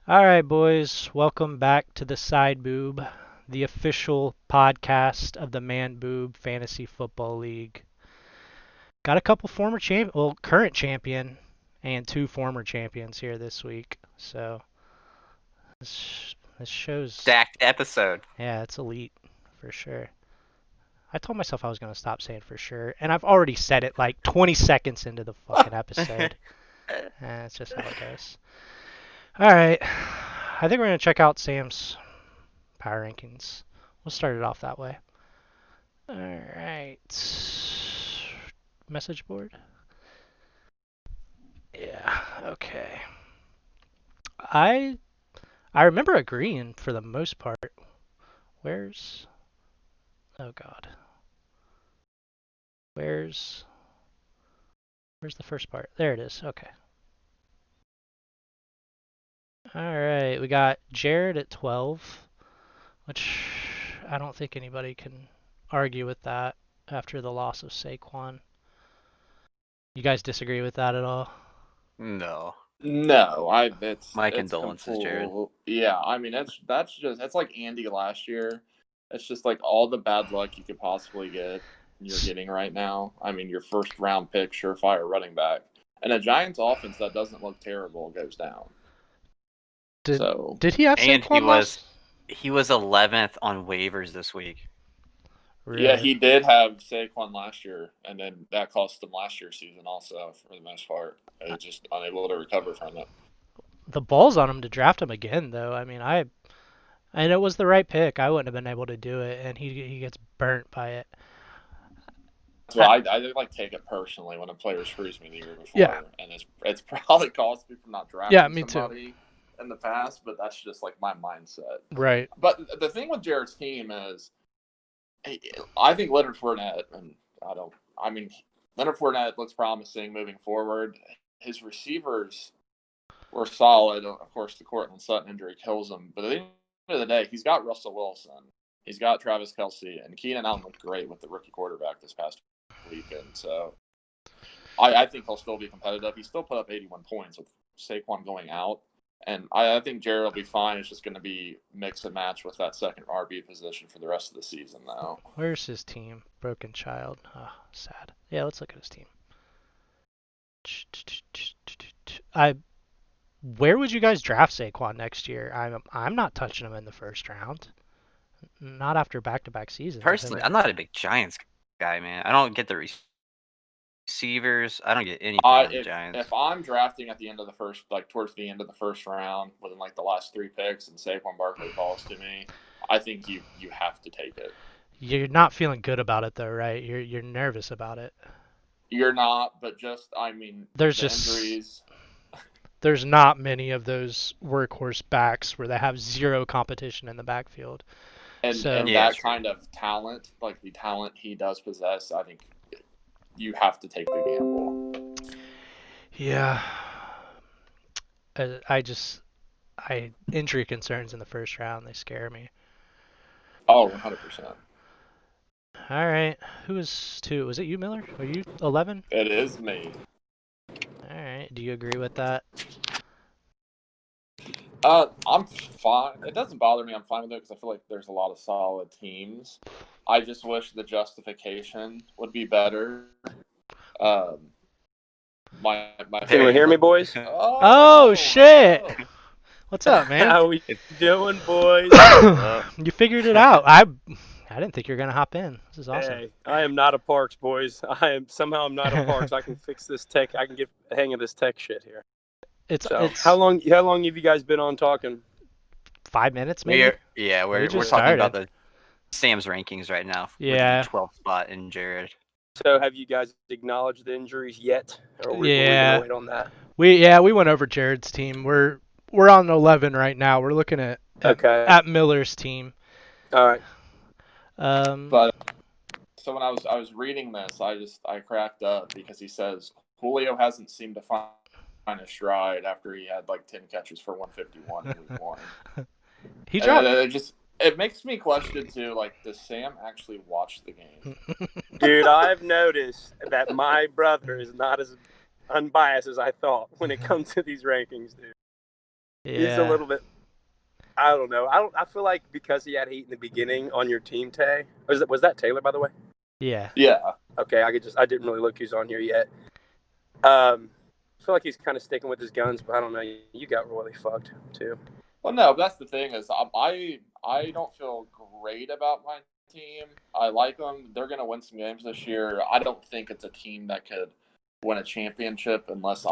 All right, boys, welcome back to the Side Boob, the official podcast of the Man Boob Fantasy Football League. Got a couple current champion and two former champions here this week. So this shows, Stacked episode. yeah, it's elite for sure. I told myself I was going to stop saying for sure, and I've already said it like 20 seconds into the fucking episode. It's just how it goes. All right, I think we're going to check out Sam's power rankings. We'll start it off that way. All right. Message board. Yeah. Okay. I I remember agreeing for the most part. Where's Oh God. Where's Where's the first part? There it is. Okay. All right. We got Jared at 12, which I don't think anybody can argue with that after the loss of Saquon. You guys disagree with that at all? No. No, My it's condolences, Jared. yeah. I mean, that's like Andy last year. It's just like all the bad luck you could possibly get. You're getting right now. I mean, your first round pick, surefire running back, and a Giants offense that doesn't look terrible goes down. Did he have And Saquon last? he was 11th on waivers this week. Really? Yeah, he did have Saquon last year, and then that cost him last year's season also for the most part. He was just unable to recover from it. The ball's on him to draft him again, though. I mean, and it was the right pick. I wouldn't have been able to do it, and he gets burnt by it. So I like take it personally when a player screws me the year before, Yeah. and it's probably cost me from not drafting me somebody in the past, but that's just like my mindset. Right. But the thing with Jared's team is, I think Leonard Fournette, and Leonard Fournette looks promising moving forward. His receivers were solid. Of course, the Cortland Sutton injury kills him, but at the end of the day, he's got Russell Wilson, he's got Travis Kelce, and Keenan Allen looked great with the rookie quarterback this past weekend. So I think he'll still be competitive. He still put up 81 points with Saquon going out. And I think Jared will be fine. It's just going to be mix and match with that second RB position for the rest of the season, though. Where's his team? Broken Child. Oh, sad. Yeah, let's look at his team. Where would you guys draft Saquon next year? I'm not touching him in the first round. Not after back-to-back seasons. Personally, I'm not a big Giants guy, man. I don't get the receivers. I don't get anything on the Giants. If I'm drafting at the end of the first, like towards the end of the first round, within like the last three picks, and Saquon Barkley falls to me, I think you have to take it. You're not feeling good about it though, right? You're nervous about it. You're not, but injuries. There's not many of those workhorse backs where they have zero competition in the backfield. And that kind of talent, like the talent he does possess, I think you have to take the gamble. Yeah. Injury concerns in the first round, they scare me. Oh, 100%. All right. Who was 2? Was it you, Miller? Are you 11? It is me. All right. Do you agree with that? I'm fine. It doesn't bother me. I'm fine with it because I feel like there's a lot of solid teams. I just wish the justification would be better. My Can you hear me, boys? Oh shit! Oh. What's up, man? How we doing, boys? You figured it out. I didn't think you were gonna hop in. This is awesome. Hey, I am not a Parks, boys. I'm not a Parks. I can fix this tech. I can get the hang of this tech shit here. It's how long have you guys been on talking? 5 minutes, maybe. We're talking about the Sam's rankings right now. Yeah. 12th spot in Jared. So have you guys acknowledged the injuries yet? Or are we gonna wait on that? We went over Jared's team. We're on 11 right now. We're looking at Miller's team. All right. But so when I was reading this, I cracked up because he says Julio hasn't seemed to find a stride after he had like 10 catches for 151 in week 1. He dropped. It makes me question too, like, does Sam actually watch the game? Dude, I've noticed that my brother is not as unbiased as I thought when it comes to these rankings, dude. He's a Yeah. little bit. I don't know. I feel like because he had heat in the beginning on your team, Tay. Was that Taylor, by the way? Yeah. Yeah. Okay, I didn't really look who's on here yet. I feel like he's kind of sticking with his guns, but I don't know. You got really fucked too. Well, no, that's the thing is I don't feel great about my team. I like them. They're going to win some games this year. I don't think it's a team that could win a championship unless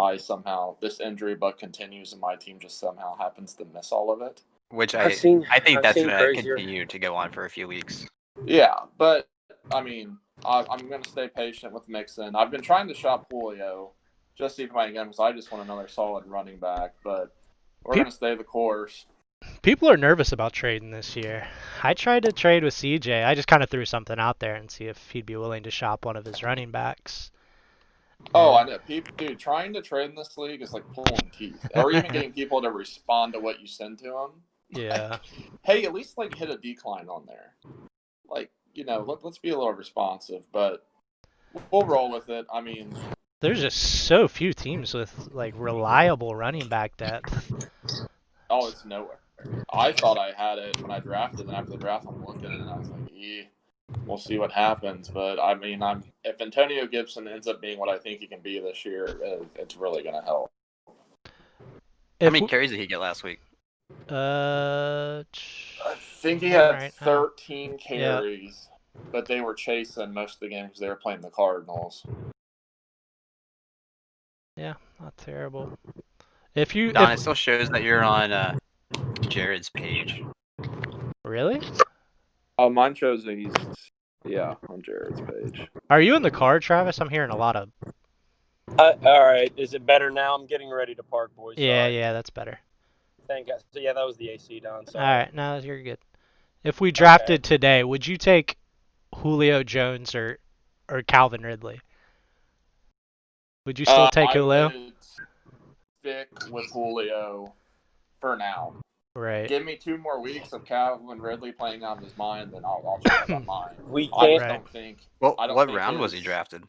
this injury bug continues and my team just somehow happens to miss all of it. Which I've I seen that's going to crazier. continue to go on for a few weeks. Yeah, but I mean, I'm going to stay patient with Mixon. I've been trying to shop Julio just to see if I can get him because I just want another solid running back, but we're going to stay the course. People are nervous about trading this year. I tried to trade with CJ. I just kind of threw something out there and see if he'd be willing to shop one of his running backs. Oh, I know. People, dude, trying to trade in this league is like pulling teeth, or even getting people to respond to what you send to them. Yeah. Hey, at least like hit a decline on there. Like, let's be a little responsive, but we'll roll with it. I mean, There's just so few teams with like reliable running back depth. oh, it's nowhere. I thought I had it when I drafted, and after the draft, I'm looking and I was like, we'll see what happens. But I mean, if Antonio Gibson ends up being what I think he can be this year, it's really going to help. How many carries did he get last week? I think he had right 13 carries, but they were chasing most of the game because they were playing the Cardinals. Yeah, not terrible. If you Don, it still shows that you're on Jared's page. Really? Oh, mine shows that he's on Jared's page. Are you in the car, Travis? I'm hearing a lot of. All right, is it better now? I'm getting ready to park, boys. Yeah, that's better. Thank God. So yeah, that was the AC, Don. All right, now you're good. If we drafted today, would you take Julio Jones or Calvin Ridley? Would you still take Julio? I would stick with Julio for now. Right. Give me 2 more weeks of Calvin Ridley playing out of his mind, then I'll change my mind. We I can't. just don't think. Well, I don't what think round was he drafted?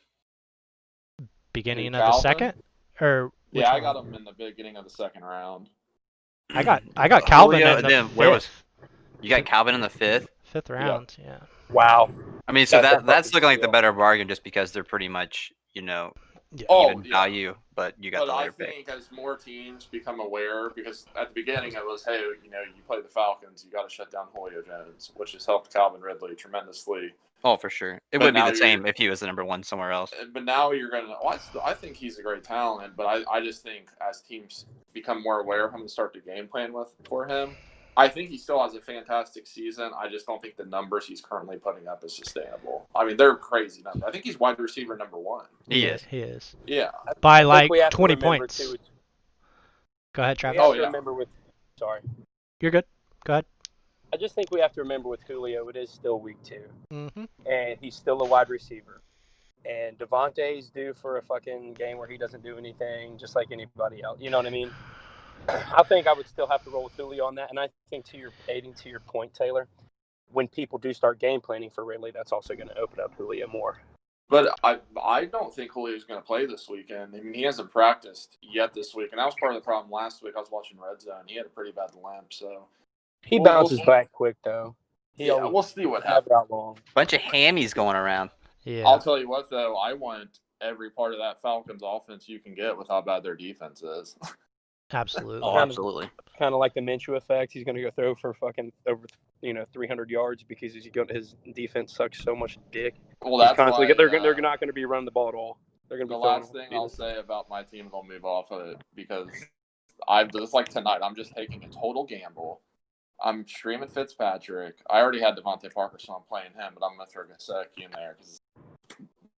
Beginning Who, of the Calvin? second, or which Yeah, I one? got him in the beginning of the second round. I got Calvin Julio, in the then fifth, where was you got Calvin in the fifth? fifth round. Yeah. Wow. I mean, so That's a that's perfect looking like the steal. better bargain just because they're pretty much Oh, even yeah. value, but you got But the I later pick. think as more teams become aware, because at the beginning it was, hey, you play the Falcons, you got to shut down Julio Jones, which has helped Calvin Ridley tremendously. Oh, for sure. It But would be now the same if he was the number one somewhere else. But now you're going to. I think he's a great talent, but I just think as teams become more aware of him and start to game plan for him, I think he still has a fantastic season. I just don't think the numbers he's currently putting up is sustainable. I mean, they're crazy numbers. I think he's wide receiver number 1. He is. He is. Yeah. By I think like we have to 20 remember, points. too, Go ahead, we Travis. have Oh, to yeah. remember with. Sorry. You're good. Go ahead. I just think we have to remember with Julio, it is still week 2, Mm-hmm. and he's still a wide receiver. And Devontae's due for a fucking game where he doesn't do anything, just like anybody else. You know what I mean? I think I would still have to roll with Julio on that. And I think aiding to your point, Taylor, when people do start game planning for Ridley, that's also going to open up Julio more. But I don't think Julio's going to play this weekend. I mean, he hasn't practiced yet this week, and that was part of the problem last week. I was watching Red Zone. He had a pretty bad limp, so He bounces back quick, though. we'll see what never happens. out long. Bunch of hammies going around. Yeah. I'll tell you what, though, I want every part of that Falcons offense you can get with how bad their defense is. Absolutely. Oh, absolutely. Kind of like the Minshew effect. He's going to go throw for fucking over 300 yards because his defense sucks so much dick. Well, that's why they're not going to be running the ball at all. They're going to the be throwing last thing I'll say about my team, they'll move off of it because just like tonight, I'm just taking a total gamble. I'm streaming Fitzpatrick. I already had Devontae Parker, so I'm playing him, but I'm going to throw Gesicki in there because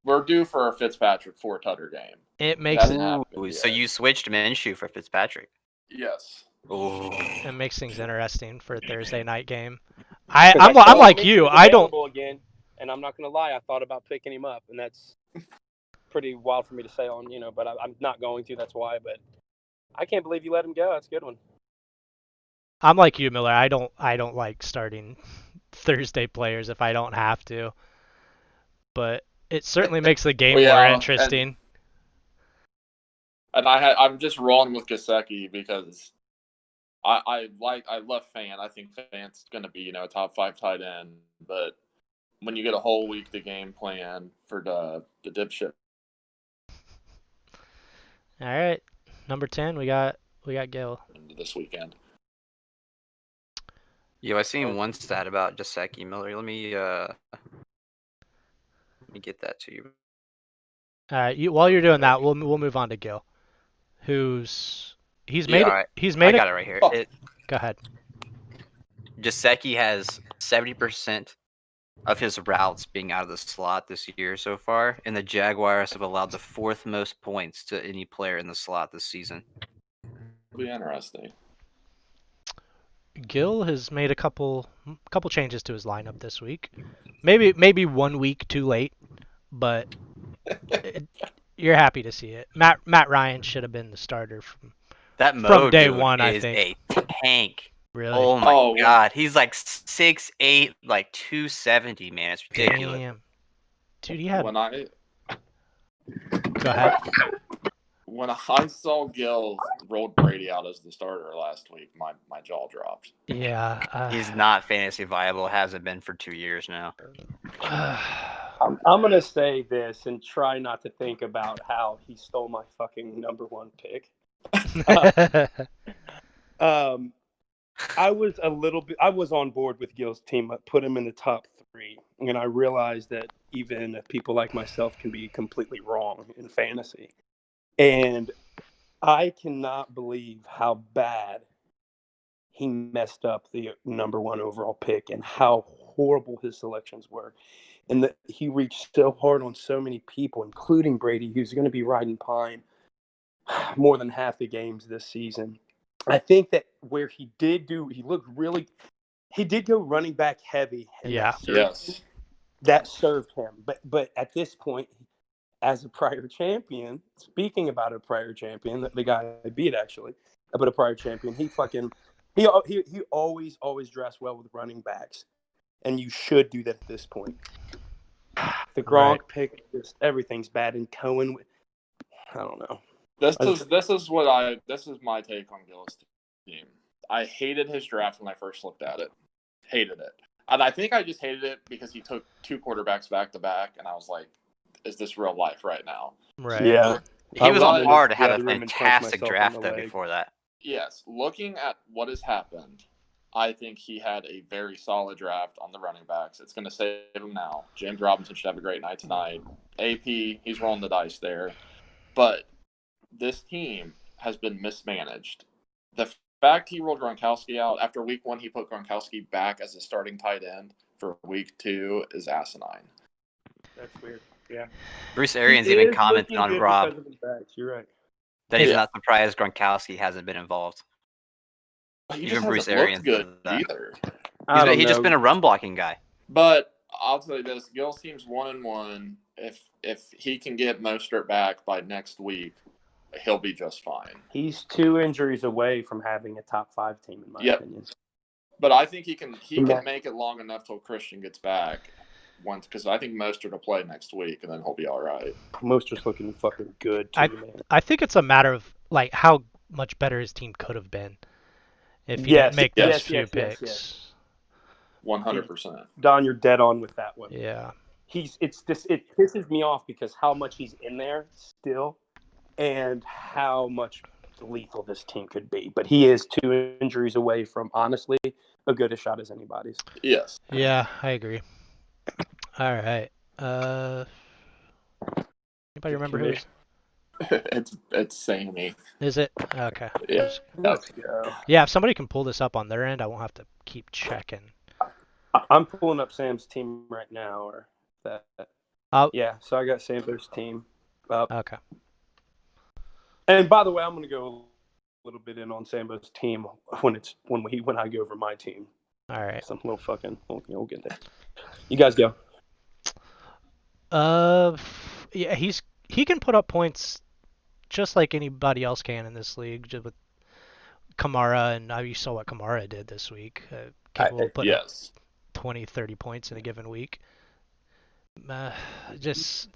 we're due for a Fitzpatrick 4-tutter game. It makes So you switched Minshew for Fitzpatrick. Yes. Ooh. It makes things interesting for a Thursday night game. I'm like you. I don't. Again, and I'm not going to lie. I thought about picking him up, and that's pretty wild for me to say on, but I'm not going to. That's why. But I can't believe you let him go. That's a good one. I'm like you, Miller. I don't like starting Thursday players if I don't have to. But it certainly makes the game more interesting. And I'm just rolling with Gesicki because I love Fan. I think Fan's going to be a top 5 tight end, but when you get a whole week to game plan for the dipshit. All right, number 10, we got Gil. This weekend. Yo, I seen one stat about Gesicki Miller. Let me get that to you. All right, while you're doing that, we'll move on to Gil, he's made All right. he's I made got it right here. Oh. Go ahead. Gesicki has 70% of his routes being out of the slot this year so far, and the Jaguars have allowed the 4th most points to any player in the slot this season. It'll be interesting. Gil has made a couple changes to his lineup this week. Maybe 1 week too late, but you're happy to see it. Matt Ryan should have been the starter from day dude one, I is think. a tank. Really? Oh my god, he's like 6'8", like 270, man. It's ridiculous. Damn. Dude, he had. When Go ahead. When I saw Gil rolled Brady out as the starter last week, my jaw dropped. Yeah. He's not fantasy viable. Hasn't been for 2 years now. I'm going to say this and try not to think about how he stole my fucking number 1 pick. I was on board with Gil's team. I put him in the top 3, and I realized that even people like myself can be completely wrong in fantasy. And I cannot believe how bad he messed up the number 1 overall pick and how horrible his selections were. And that he reached so hard on so many people, including Brady, who's going to be riding pine more than half the games this season. I think that where he did go running back heavy. And that served him. But at this point, as a prior champion, speaking about a prior champion, the guy I beat actually, but a prior champion, he always dressed well with running backs, and you should do that at this point. The Gronk pick, just everything's bad, and Cohen, I don't know. This is my take on Gil's team. I hated his draft when I first looked at it. Hated it. And I think I just hated it because he took 2 quarterbacks back to back, and I was like, is this real life right now? Right. Yeah. He was on par to have a fantastic draft though before that. Yes. Looking at what has happened, I think he had a very solid draft on the running backs. It's going to save him now. James Robinson should have a great night tonight. AP, he's rolling the dice there. But this team has been mismanaged. The fact he rolled Gronkowski out, after week 1 he put Gronkowski back as a starting tight end for week 2 is asinine. That's weird. Yeah. Bruce Arians even commented on Rob You're right. that he's not surprised Gronkowski hasn't been involved. Even Bruce Arians good either. He's just been a run blocking guy. But I'll tell you this: Gil's team's 1-1. If he can get Mostert back by next week, he'll be just fine. He's 2 injuries away from having a top 5 team, in my opinion. But I think he can make it long enough till Christian gets back. Once, because I think Mostert will play next week, and then he'll be all right. Mostert's looking fucking good, too, man. I think it's a matter of like how much better his team could have been if he didn't make those few picks. 100%. Don, you're dead on with that one. Yeah. It pisses me off because how much he's in there still, and how much lethal this team could be. But he is 2 injuries away from, honestly, a good a shot as anybody's. Yes. Yeah, I agree. All right. Anybody remember who? It's Sammy. Is it? Okay. Yeah. Let's go. Yeah, if somebody can pull this up on their end, I won't have to keep checking. I'm pulling up Sam's team right now, or that. Yeah, so I got Sam's team up. Okay. And by the way, I'm going to go a little bit in on Sambo's team when I go over my team. All right. Some little fucking. We'll get there. You guys go. Yeah, he can put up points just like anybody else can in this league. Just with Kamara, and you saw what Kamara did this week. Capable of putting up 20, 30 points in a given week. He's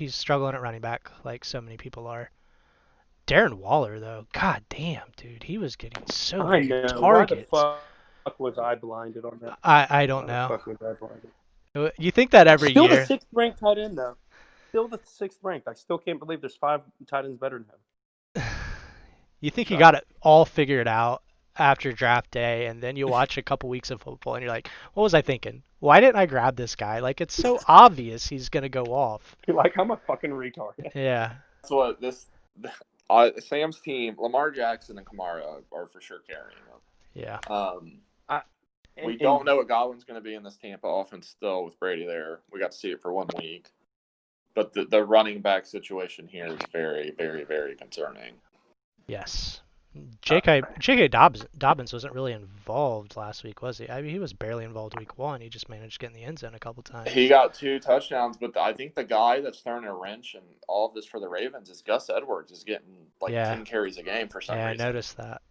struggling at running back like so many people are. Darren Waller, though, god damn, dude, he was getting so I many know. Why the targets. fuck was I blinded on that? I don't Why the know. fuck was I blinded? You think that every Still the year. sixth ranked tight end though. Still the sixth ranked. I still can't believe there's 5 tight ends better than him. You think you Shock. got it all figured out after draft day, and then you watch a couple weeks of football, and you're like, what was I thinking? Why didn't I grab this guy? Like, it's so obvious he's going to go off. You're like, I'm a fucking retard. Yeah. That's what this. Sam's team, Lamar Jackson and Kamara are for sure carrying them. Yeah. We don't know what Godwin's going to be in this Tampa offense still with Brady there. We got to see it for 1 week. But the running back situation here is very, very, very concerning. Yes. J.K. Dobbins wasn't really involved last week, was he? I mean, he was barely involved week 1. He just managed to get in the end zone a couple times. He got 2 touchdowns, but I think the guy that's throwing a wrench and all of this for the Ravens is Gus Edwards is getting like 10 carries a game for some Yeah, reason. I noticed that.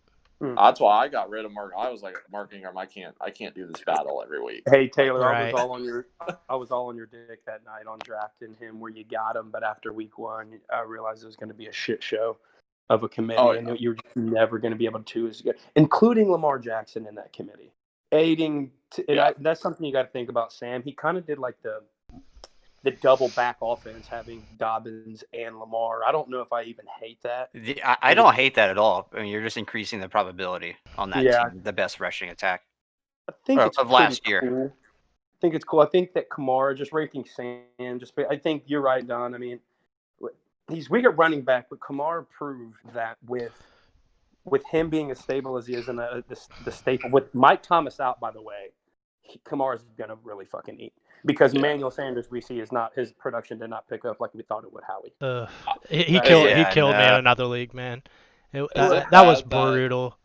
That's why I got rid of Mark. I was like, Mark Ingram, I can't do this battle every week. Hey Taylor, Right. I was all on your dick that night on drafting him where you got him, but after week 1, I realized it was going to be a shit show of a committee, and you're never going to be able to as good, including Lamar Jackson in that committee, that's something you got to think about. Sam, he kind of did like the double back offense, having Dobbins and Lamar. I don't know if I even hate that. I don't hate that at all. I mean, you're just increasing the probability on that team, the best rushing attack I think it's of last year. Cool. I think it's cool. I think that Kamara, just ranking Sam, I think you're right, Don. I mean, he's weak at running back, but Kamara proved that with him being as stable as he is in the staple, with Mike Thomas out, by the way, Kamara's going to really fucking eat. Because Emmanuel Sanders, we see, his production did not pick up like we thought it would, Howie. He killed me in another league, man. That was brutal.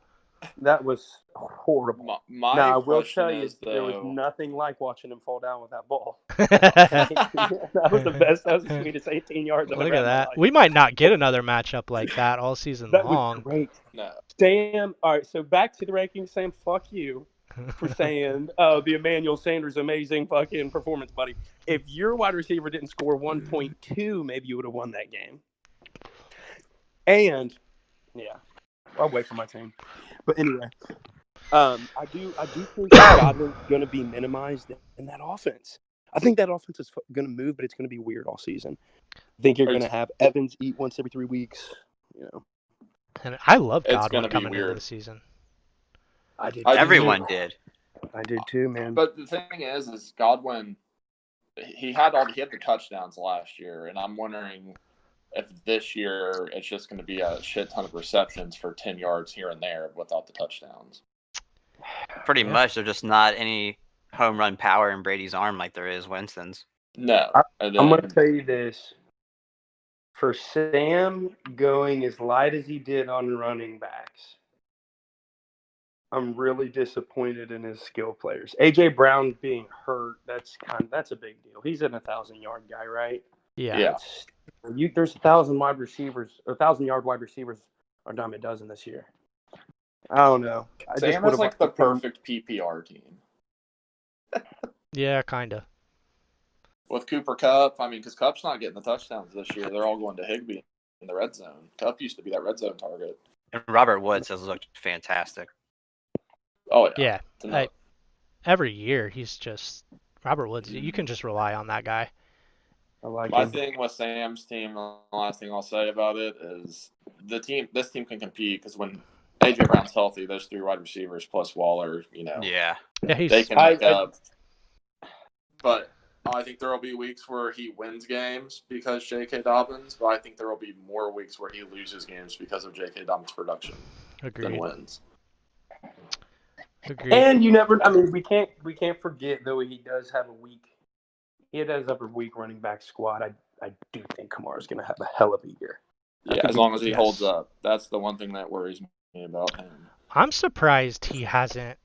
That was horrible. Now, I will tell you, there was nothing like watching him fall down with that ball. That was the best. That was the sweetest 18 yards I've ever had in my life. We might not get another matchup like that all season long. That was great. No. Sam, all right, so back to the rankings. Sam, fuck you for saying the Emmanuel Sanders amazing fucking performance, buddy. If your wide receiver didn't score 1.2, maybe you would have won that game. And, yeah, I'll wait for my team. But anyway, I do think Godwin's going to be minimized in that offense. I think that offense is going to move, but it's going to be weird all season. I think you're going to have Evans eat once every 3 weeks. You know. And I love Godwin coming into the season. I did. Everyone did. I did too, man. But the thing is Godwin. He had the touchdowns last year, and I'm wondering if this year it's just going to be a shit ton of receptions for 10 yards here and there without the touchdowns. Pretty much, there's just not any home run power in Brady's arm like there is Winston's. No. I'm going to tell you this. For Sam going as light as he did on running backs, I'm really disappointed in his skill players. A.J. Brown being hurt, that's a big deal. He's an 1,000-yard guy, right? Yeah. There's 1,000 wide receivers, 1,000-yard wide receivers are dime a dozen this year. I don't know. Sam is like the perfect PPR team. Yeah, kind of. With Cooper Kupp, I mean, because Kupp's not getting the touchdowns this year. They're all going to Higbee in the red zone. Kupp used to be that red zone target. And Robert Woods has looked fantastic. Oh, yeah. Yeah. Every year, he's just Robert Woods. You can just rely on that guy. My thing with Sam's team, the last thing I'll say about it is this team can compete because when A.J. Brown's healthy, those 3 wide receivers plus Waller, Yeah, they can make up. But I think there will be weeks where he wins games because J.K. Dobbins, but I think there will be more weeks where he loses games because of J.K. Dobbins' production than wins. Agreed. And you never. I mean, we can't forget though he does have a weak running back squad. I do think Kamara's going to have a hell of a year. Yeah, as long as he holds up. That's the one thing that worries me about him. I'm surprised he hasn't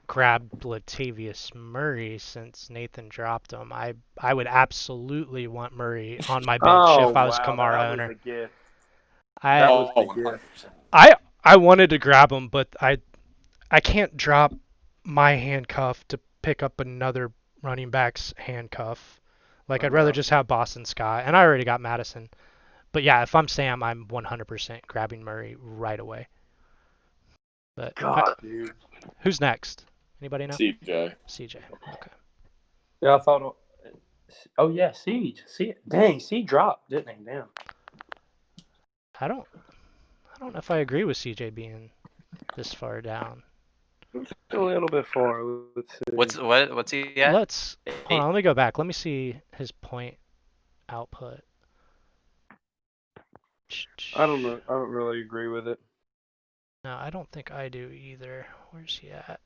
grabbed Latavius Murray since Nathan dropped him. I would absolutely want Murray on my bench if I was Kamara owner. I wanted to grab him, but I can't drop my handcuff to pick up another running back's handcuff. Like, I'd rather just have Boston Scott, and I already got Madison. But yeah, if I'm Sam, I'm 100% grabbing Murray right away. But God, dude. who's next? Anybody know? CJ. CJ. Okay. Yeah, I thought. Oh yeah, Siege. Dang, Siege dropped, didn't he? Damn. I don't know if I agree with CJ being this far down. A little bit far. Let's see. What's he at? Hold on, let me go back. Let me see his point output. I don't know. I don't really agree with it. No, I don't think I do either. Where's he at?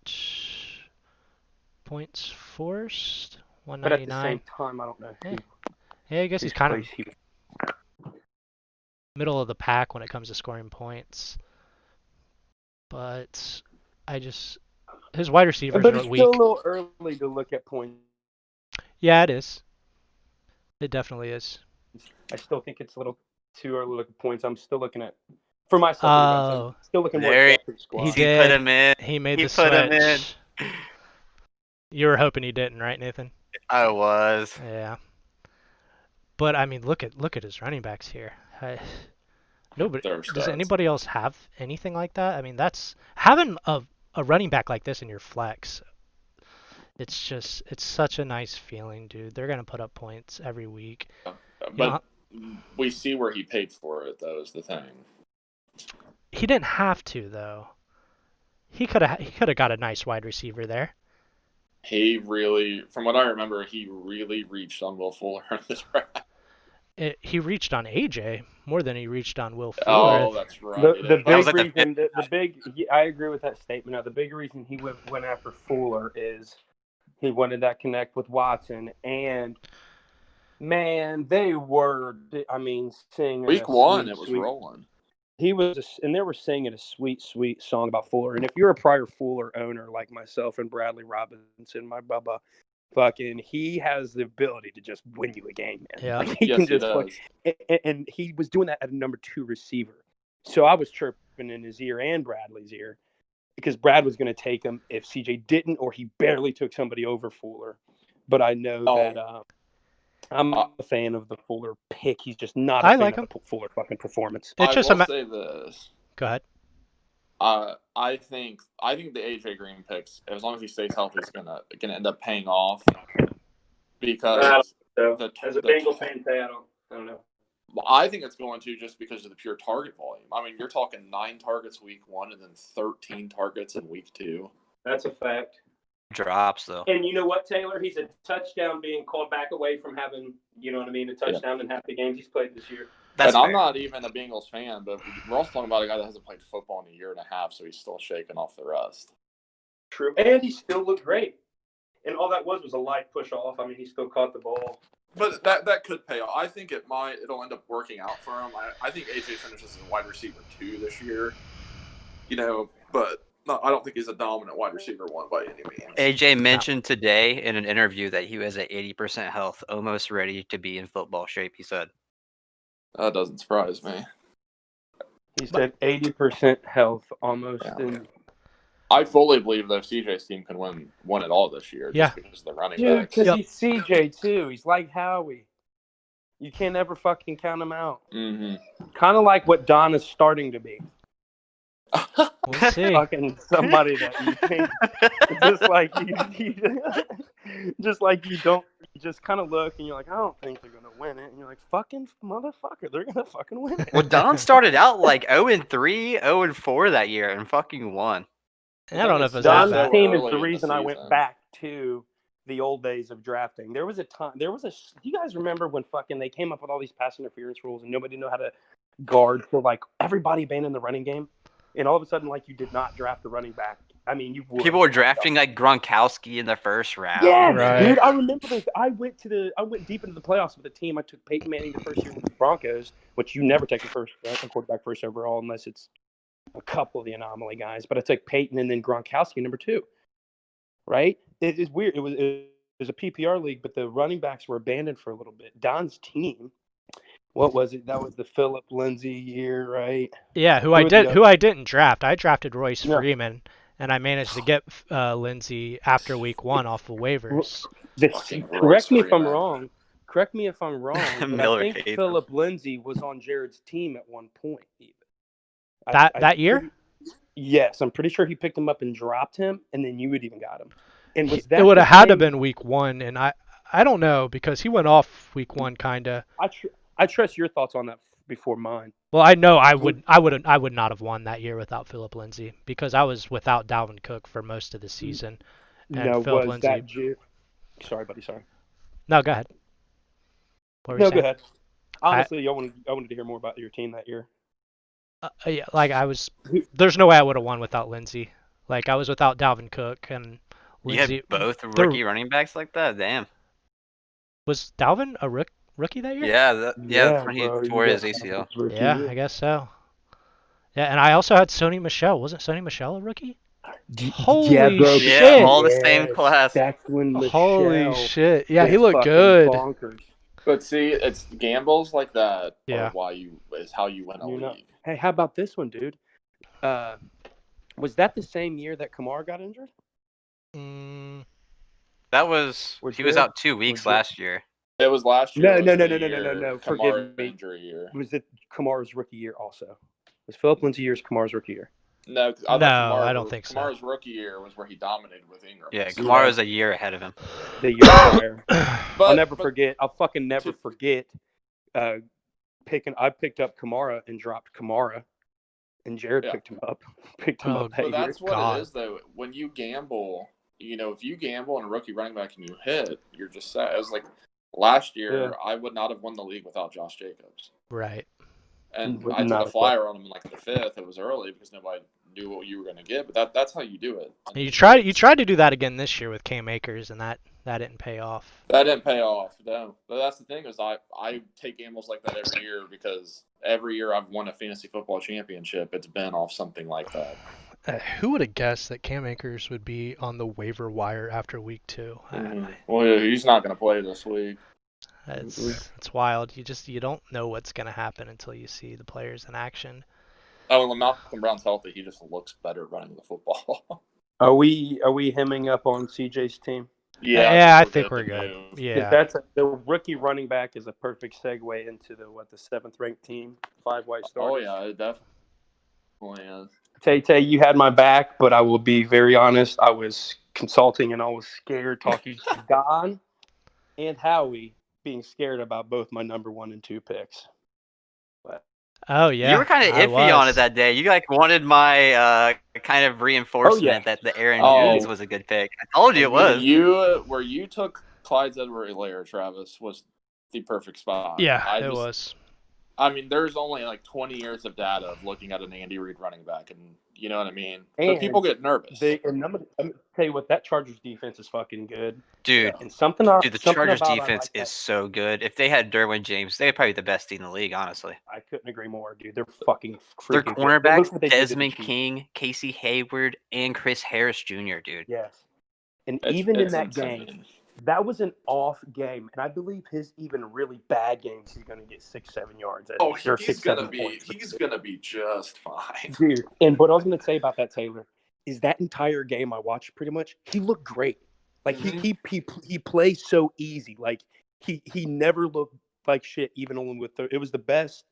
Points forced, But at the 199. same time, I don't know. Yeah, I guess he's his kind of place he- middle of the pack when it comes to scoring points. But his wide receivers But are it's weak. still a little early to look at points. Yeah, it is. It definitely is. I still think it's a little too early to look at points. I'm still looking at, for myself, Oh, I'm still looking more There at depth of squad. he He put did. him in. He made He the put him in. switch. You were hoping he didn't, right, Nathan? I was. Yeah. But I mean, look at his running backs here. Nobody. They're Does studs. anybody else have anything like that? I mean, that's having a running back like this in your flex. It's such a nice feeling, dude. They're gonna put up points every week. But we see where he paid for it, though, is the thing. He didn't have to though. He could have got a nice wide receiver there. He really, from what I remember, he really reached on Will Fuller in this draft. He reached on AJ more than he reached on Will Fuller. Oh, that's right. The That was big like the reason, I agree with that statement. Now, the big reason he went after Fuller is he wanted that connect with Watson, and man, they were, I mean, singing Week a one, sweet, it was sweet. rolling. And they were singing a sweet, sweet song about Fuller. And if you're a prior Fuller owner like myself and Bradley Robinson, my bubba, fucking, he has the ability to just win you a game, man. Yeah. Like, he Yes, can he just does. and he was doing that at a number 2 receiver. So I was chirping in his ear and Bradley's ear because Brad was going to take him if CJ didn't, or he barely took somebody over Fuller. But I know that I'm a fan of the Fuller pick. He's just not a I fan like of him. the Fuller fucking performance. It's I just will say this. Go ahead. I think the AJ Green picks, as long as he stays healthy, is gonna end up paying off because As a Bengal fan, I don't know. I think it's going to, just because of the pure target volume. I mean, you're talking 9 targets week 1 and then 13 targets in week 2. That's a fact. drops though. And you know what, Taylor? He's a touchdown being called back away from having, you know what I mean, a touchdown in half the games he's played this year. That's and I'm fair. not even a Bengals fan, but we're also talking about a guy that hasn't played football in a year and a half, so he's still shaking off the rust. True. And he still looked great. And all that was a light push off. I mean, he still caught the ball. But that could pay off. I think it'll end up working out for him. I think AJ finishes as a wide receiver 2 this year. You know, but no, I don't think he's a dominant wide receiver 1 by any means. AJ mentioned today in an interview that he was at 80% health, almost ready to be in football shape, he said. That doesn't surprise me. He said 80% health almost. Yeah. I fully believe that CJ's team can win it all this year, just because of the running backs. Because he's CJ too. He's like Howie. You can't ever fucking count him out. Mm-hmm. Kind of like what Don is starting to be. We'll see. Fucking somebody that you think you just kind of look and you're like, I don't think they're gonna win it, and you're like, fucking motherfucker, they're gonna fucking win it. Well, Don started out like 0-3, 0-4 that year and fucking won. I don't know if it was that Don's bad. team is early the in the reason I went season. back to the old days of drafting. There was a time. Do you guys remember when fucking they came up with all these pass interference rules and nobody knew how to guard for like everybody abandoned the running game, and all of a sudden like you did not draft a running back. I mean, you would. People were drafting like Gronkowski in the first round. Yeah, Right. dude. I remember this. I went deep into the playoffs with a team. I took Peyton Manning the first year with the Broncos, which you never take a quarterback first overall unless it's a couple of the anomaly guys. But I took Peyton and then Gronkowski number 2. Right? It is weird. It was a PPR league, but the running backs were abandoned for a little bit. Don's team. What was it? That was the Philip Lindsay year, right? Yeah, who I didn't draft. I drafted Royce Freeman, and I managed to get Lindsey after week 1 off the waivers. Correct me if I'm wrong. correct me if I'm wrong, but I Miller think hates him. Philip Lindsay was on Jared's team at one point. Even That year? Yes, I'm pretty sure he picked him up and dropped him, and then you had even got him. And was It that would the have had to same? been week 1, and I don't know because he went off week 1 kind of. I trust your thoughts on that before mine. Well, I know I would not have won that year without Philip Lindsay because I was without Dalvin Cook for most of the season, and No, Philip was Lindsay. that Sorry, buddy. Sorry. No, go ahead. What were you No, go saying? ahead. Honestly, I wanted to hear more about your team that year. Yeah, like there's no way I would have won without Lindsay. Like I was without Dalvin Cook and You Lindsay. had both rookie running backs like that? Damn. Was Dalvin a rookie that year? Yeah, that's when he bro. tore his ACL. Yeah, I guess so. Yeah, and I also had Sony Michel. Wasn't Sony Michel a rookie? Holy bro. shit! Yeah, all the same class. That's when Holy Michelle shit! Yeah, he went looked fucking good. bonkers. But see, it's gambles like that Yeah. is how you win a You know, league. hey, how about this one, dude? Was that the same year that Kamar got injured? That was he was out 2 weeks last year. It was last year. No. Forgive Kamara me. injury year. Was it Kamar's rookie year also? Was Philip Lindsay year's Kamar's rookie year? No, I don't think so. Kamara's rookie year was where he dominated with Ingram. Yeah, Kamara was a year ahead of him. The year prior. But, I'll fucking never forget. I picked up Kamara and dropped Kamara, and Jared picked him up. Oh, that But that's year. what it is, though. When you gamble, if you gamble on a rookie running back and you hit, you're just set. It was like last year, I would not have won the league without Josh Jacobs. Right. And I took a flyer on him in like the 5th. It was early because nobody knew what you were going to get. But that's how you do it. And you tried to do that again this year with Cam Akers, and that didn't pay off. That didn't pay off, no. But that's the thing is I take gambles like that every year because every year I've won a fantasy football championship, it's been off something like that. Who would have guessed that Cam Akers would be on the waiver wire after week 2? Well, he's not going to play this week. It's wild. You don't know what's going to happen until you see the players in action. Oh, when Malcolm Brown's healthy, he just looks better running the football. Are we hemming up on CJ's team? Yeah, I think we're good. Yeah, The rookie running back is a perfect segue into the 7th ranked team, 5 white starters. Oh yeah, it definitely is. Tay, you had my back, but I will be very honest. I was consulting and I was scared talking to Don and Howie, being scared about both my number 1 and 2 picks. But oh yeah, you were kind of iffy on it that day. You wanted my kind of reinforcement that the Aaron Jones was a good pick. I told you it was. Where you took Clyde's Edward-Helaire, Travis, was the perfect spot. Yeah, it was. I mean, there's only like 20 years of data of looking at an Andy Reid running back, and you know what I mean? But people get nervous. I'm going to tell you what, that Chargers defense is fucking good. Dude, and the Chargers defense is so good. If they had Derwin James, they're probably the best team in the league, honestly. I couldn't agree more, dude. They're fucking Their cornerbacks, Desmond King, Casey Hayward, and Chris Harris Jr., dude. Yes. And even in that game, that was an off game. And I believe his even really bad games, he's going to get 6-7 yards. He's going to be just fine. Dude, and what I was going to say about that, Taylor, is that entire game I watched pretty much, he looked great. Like he plays so easy. Like he never looked like shit, even only with it was the best,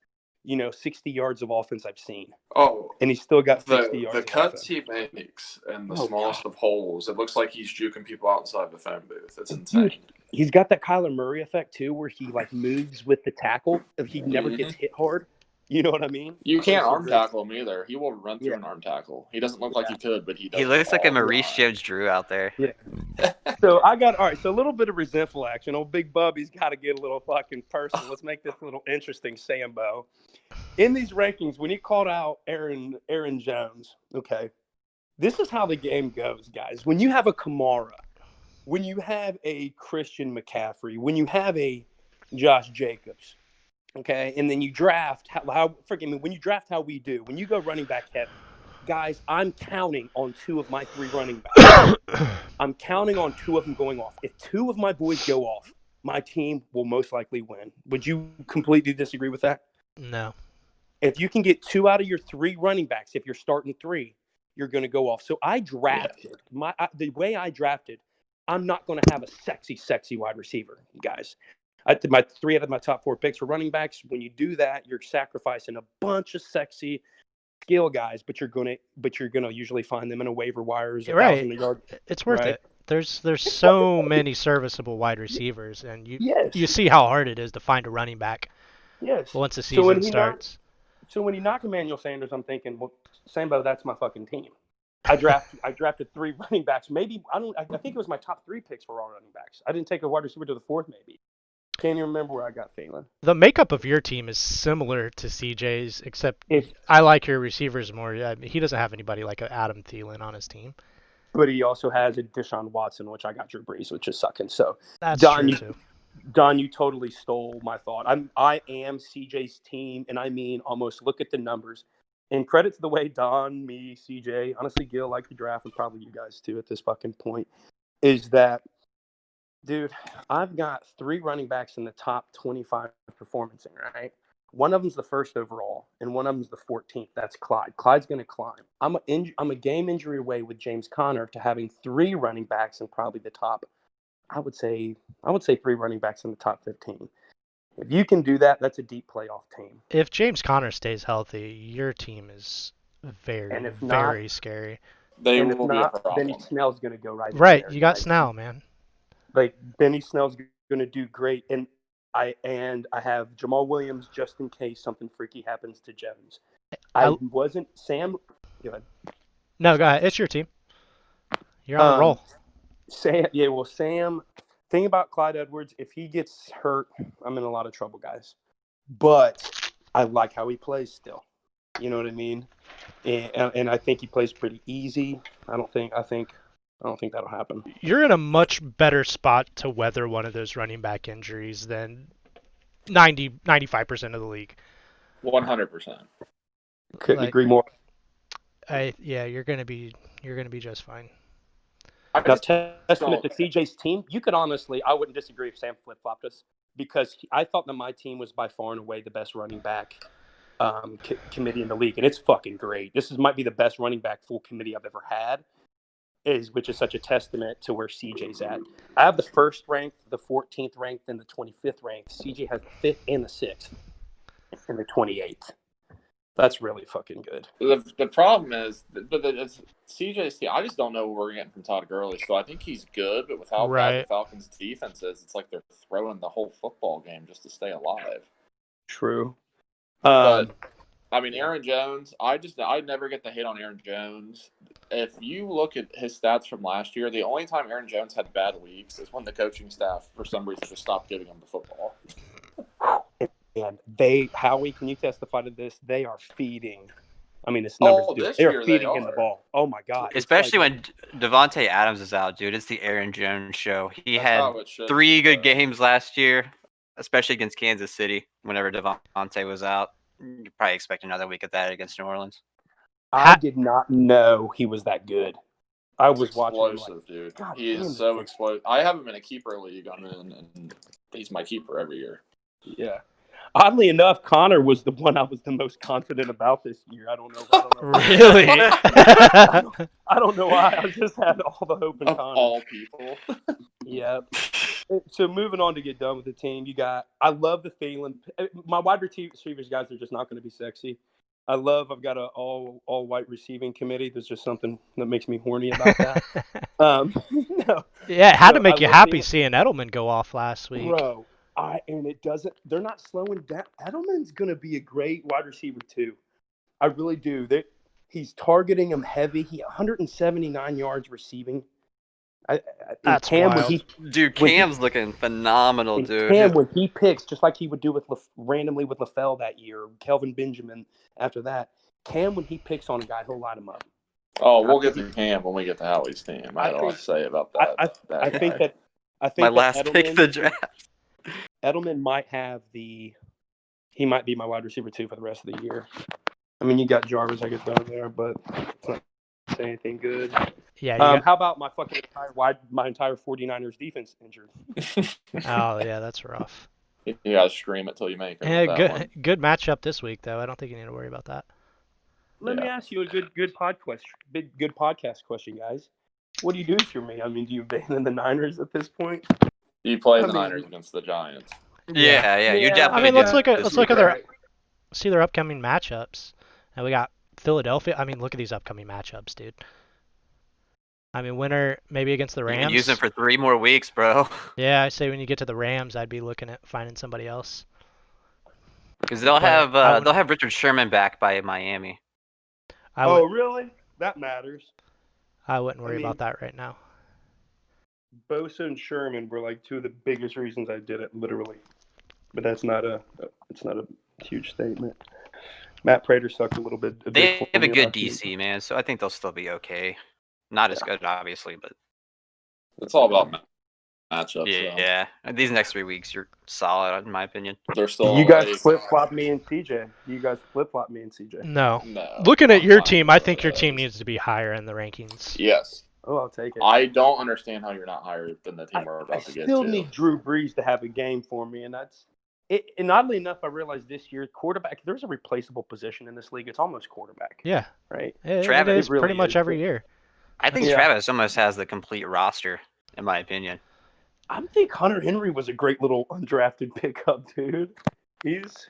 60 yards of offense I've seen. Oh, and he still got 60 yards. The cuts he makes and the smallest of holes, it looks like he's juking people outside the phone booth. It's insane. Dude, he's got that Kyler Murray effect too, where he moves with the tackle. He never gets hit hard. You know what I mean? You can't arm tackle him either. He will run through an arm tackle. He doesn't look like he could, but he does. He looks like a Maurice Jones-Drew out there. Yeah. So a little bit of resentful action. Old Big Bubby's got to get a little fucking personal. Let's make this a little interesting, Sambo. In these rankings, when he called out Aaron Jones, okay, this is how the game goes, guys. When you have a Kamara, when you have a Christian McCaffrey, when you have a Josh Jacobs, okay, and then you draft when you draft how we do, when you go running back heavy, guys, I'm counting on 2 of my 3 running backs. I'm counting on 2 of them going off. If 2 of my boys go off, my team will most likely win. Would you completely disagree with that? No. If you can get 2 out of your 3 running backs, if you're starting 3, you're going to go off. So I drafted the way I drafted. I'm not going to have a sexy wide receiver, guys. My 3 out of my top 4 picks were running backs. When you do that, you're sacrificing a bunch of sexy skill guys, but you're gonna usually find them in a waiver wires, Right. 1,000 yard. It's worth Right. it. There's It's fucking so worth it. many serviceable wide receivers, and you Yes. see how hard it is to find a running back Yes. once the So when season he knocked, starts. Emmanuel Sanders, I'm thinking, well, Sambo, that's my fucking team. I drafted 3 running backs. Maybe I think it was my top 3 picks were all running backs. I didn't take a wide receiver to the 4th, maybe. Can't even remember where I got Thielen. The makeup of your team is similar to CJ's, except If I like your receivers more. He doesn't have anybody like Adam Thielen on his team. But he also has a Deshaun Watson, which I got Drew Brees, which is sucking. So That's Don, true too. Don, you totally stole my thought. I am CJ's team, and I mean almost look at the numbers. And credit to the way Don, me, CJ, honestly, Gil, like the draft, and probably you guys too at this fucking point, is that, dude, I've got 3 running backs in the top 25 performancing, right? One of them's the 1st overall, and one of them's the 14th. That's Clyde. Clyde's going to climb. I'm a game injury away with James Conner to having 3 running backs in probably the top. I would say 3 running backs in the top 15. If you can do that, that's a deep playoff team. If James Conner stays healthy, your team is very, And if not, very scary. They and if will be a not, problem. Benny Snell's going to go right in Right, there. you got Snell, man. Like Benny Snell's going to do great, and I have Jamal Williams just in case something freaky happens to Jevons. Wasn't Sam. Go ahead. No, go ahead. It's your team. You're on a roll. Sam. Thing about Clyde Edwards, if he gets hurt, I'm in a lot of trouble, guys. But I like how he plays still. You know what I mean? And I think he plays pretty easy. I don't think that'll happen. You're in a much better spot to weather one of those running back injuries than 95% of the league. 100%. Couldn't agree more. You're gonna be just fine. Now, testament to CJ's team, you could honestly, I wouldn't disagree if Sam flip-flopped us, because I thought that my team was by far and away the best running back committee in the league, and it's fucking great. This might be the best running back full committee I've ever had, which is such a testament to where CJ's at. I have the 1st ranked, the 14th ranked, and the 25th ranked. CJ has the 5th and the 6th, and the 28th. That's really fucking good. The problem is, CJ's team. I just don't know what we're getting from Todd Gurley. So I think he's good, but with how bad the Falcons' defense is, it's like they're throwing the whole football game just to stay alive. True. But I mean, Aaron Jones. I never get the hate on Aaron Jones. If you look at his stats from last year, the only time Aaron Jones had bad weeks is when the coaching staff, for some reason, just stopped giving him the football. And Howie, can you testify to this? They are feeding. I mean, this numbers. They're feeding him the ball. Oh my god! Especially when Devontae Adams is out, dude. It's the Aaron Jones show. He had 3 good games last year, especially against Kansas City. Whenever Devontae was out, you probably expect another week of that against New Orleans. I did not know he was that good. I was watching him like, dude. He is so explosive. I have him in a keeper league and he's my keeper every year. Yeah. Oddly enough, Connor was the one I was the most confident about this year. I don't know. Really? I don't know why. I just had all the hope in Connor. All people. Yeah. So moving on to get done with the team, I love the Thielen. My wide receivers, guys, are just not going to be sexy. I've got an all white receiving committee. There's just something that makes me horny about that. No. Yeah, it had to make you happy seeing Edelman go off last week. Bro. And it doesn't. They're not slowing down. Edelman's going to be a great wide receiver too. I really do. He's targeting him heavy. He 179 yards receiving. That's wild. Cam's looking phenomenal, dude. Cam, when he picks, just like he would do randomly with LaFell that year, Kelvin Benjamin after that. Cam, when he picks on a guy, he'll line him up. Oh, we'll get to Cam when we get to Howie's team. I don't know what to say about that. I think my last pick of the draft. Edelman might he might be my wide receiver too for the rest of the year. I mean, you got Jarvis, I guess, down there, but it's not saying anything good. Yeah. How about my entire 49ers defense injured? Oh yeah, that's rough. You gotta scream it till you make it. Yeah, good matchup this week though. I don't think you need to worry about that. Let me ask you a good podcast question, guys. What do you do if you're me? I mean, do you abandon the Niners at this point? You play the Niners against the Giants. Yeah, you Yeah, definitely I mean, did. let's look at you're their right. see their upcoming matchups. And we got Philadelphia. I mean, look at these upcoming matchups, dude. I mean, winner maybe against the You can use them Rams. for 3 more weeks, bro. Yeah, I say when you get to the Rams, I'd be looking at finding somebody else. Because But I they'll wouldn't. have Richard Sherman back by Miami. I Oh, would. really? That matters. I wouldn't I worry mean, about that right now. Bosa and Sherman were like two of the biggest reasons I did it, literally. But that's not it's not a huge statement. Matt Prater sucked a bit They for have a me good last week. DC, man, so I think they'll still be okay. Not as good, obviously, but It's all about matchups, though. yeah. These next 3 weeks, you're solid, in my opinion. They're still You guys like, flip flop me and CJ. You guys flip flop me and CJ. No. no. Looking at I'm your fine team, with I where think your it team is. needs to be higher in the rankings. Yes. Oh, I'll take it. I don't understand how you're not higher than the team we're I about to get still to. need Drew Brees to have a game for me, and that's it. And oddly enough, I realized this year quarterback. There's a replaceable position in this league. It's almost quarterback, Yeah, right? it Travis- is It really pretty much is. every year. I think Yeah. Travis almost has the complete roster, in my opinion. I think Hunter Henry was a great little undrafted pickup, dude. He's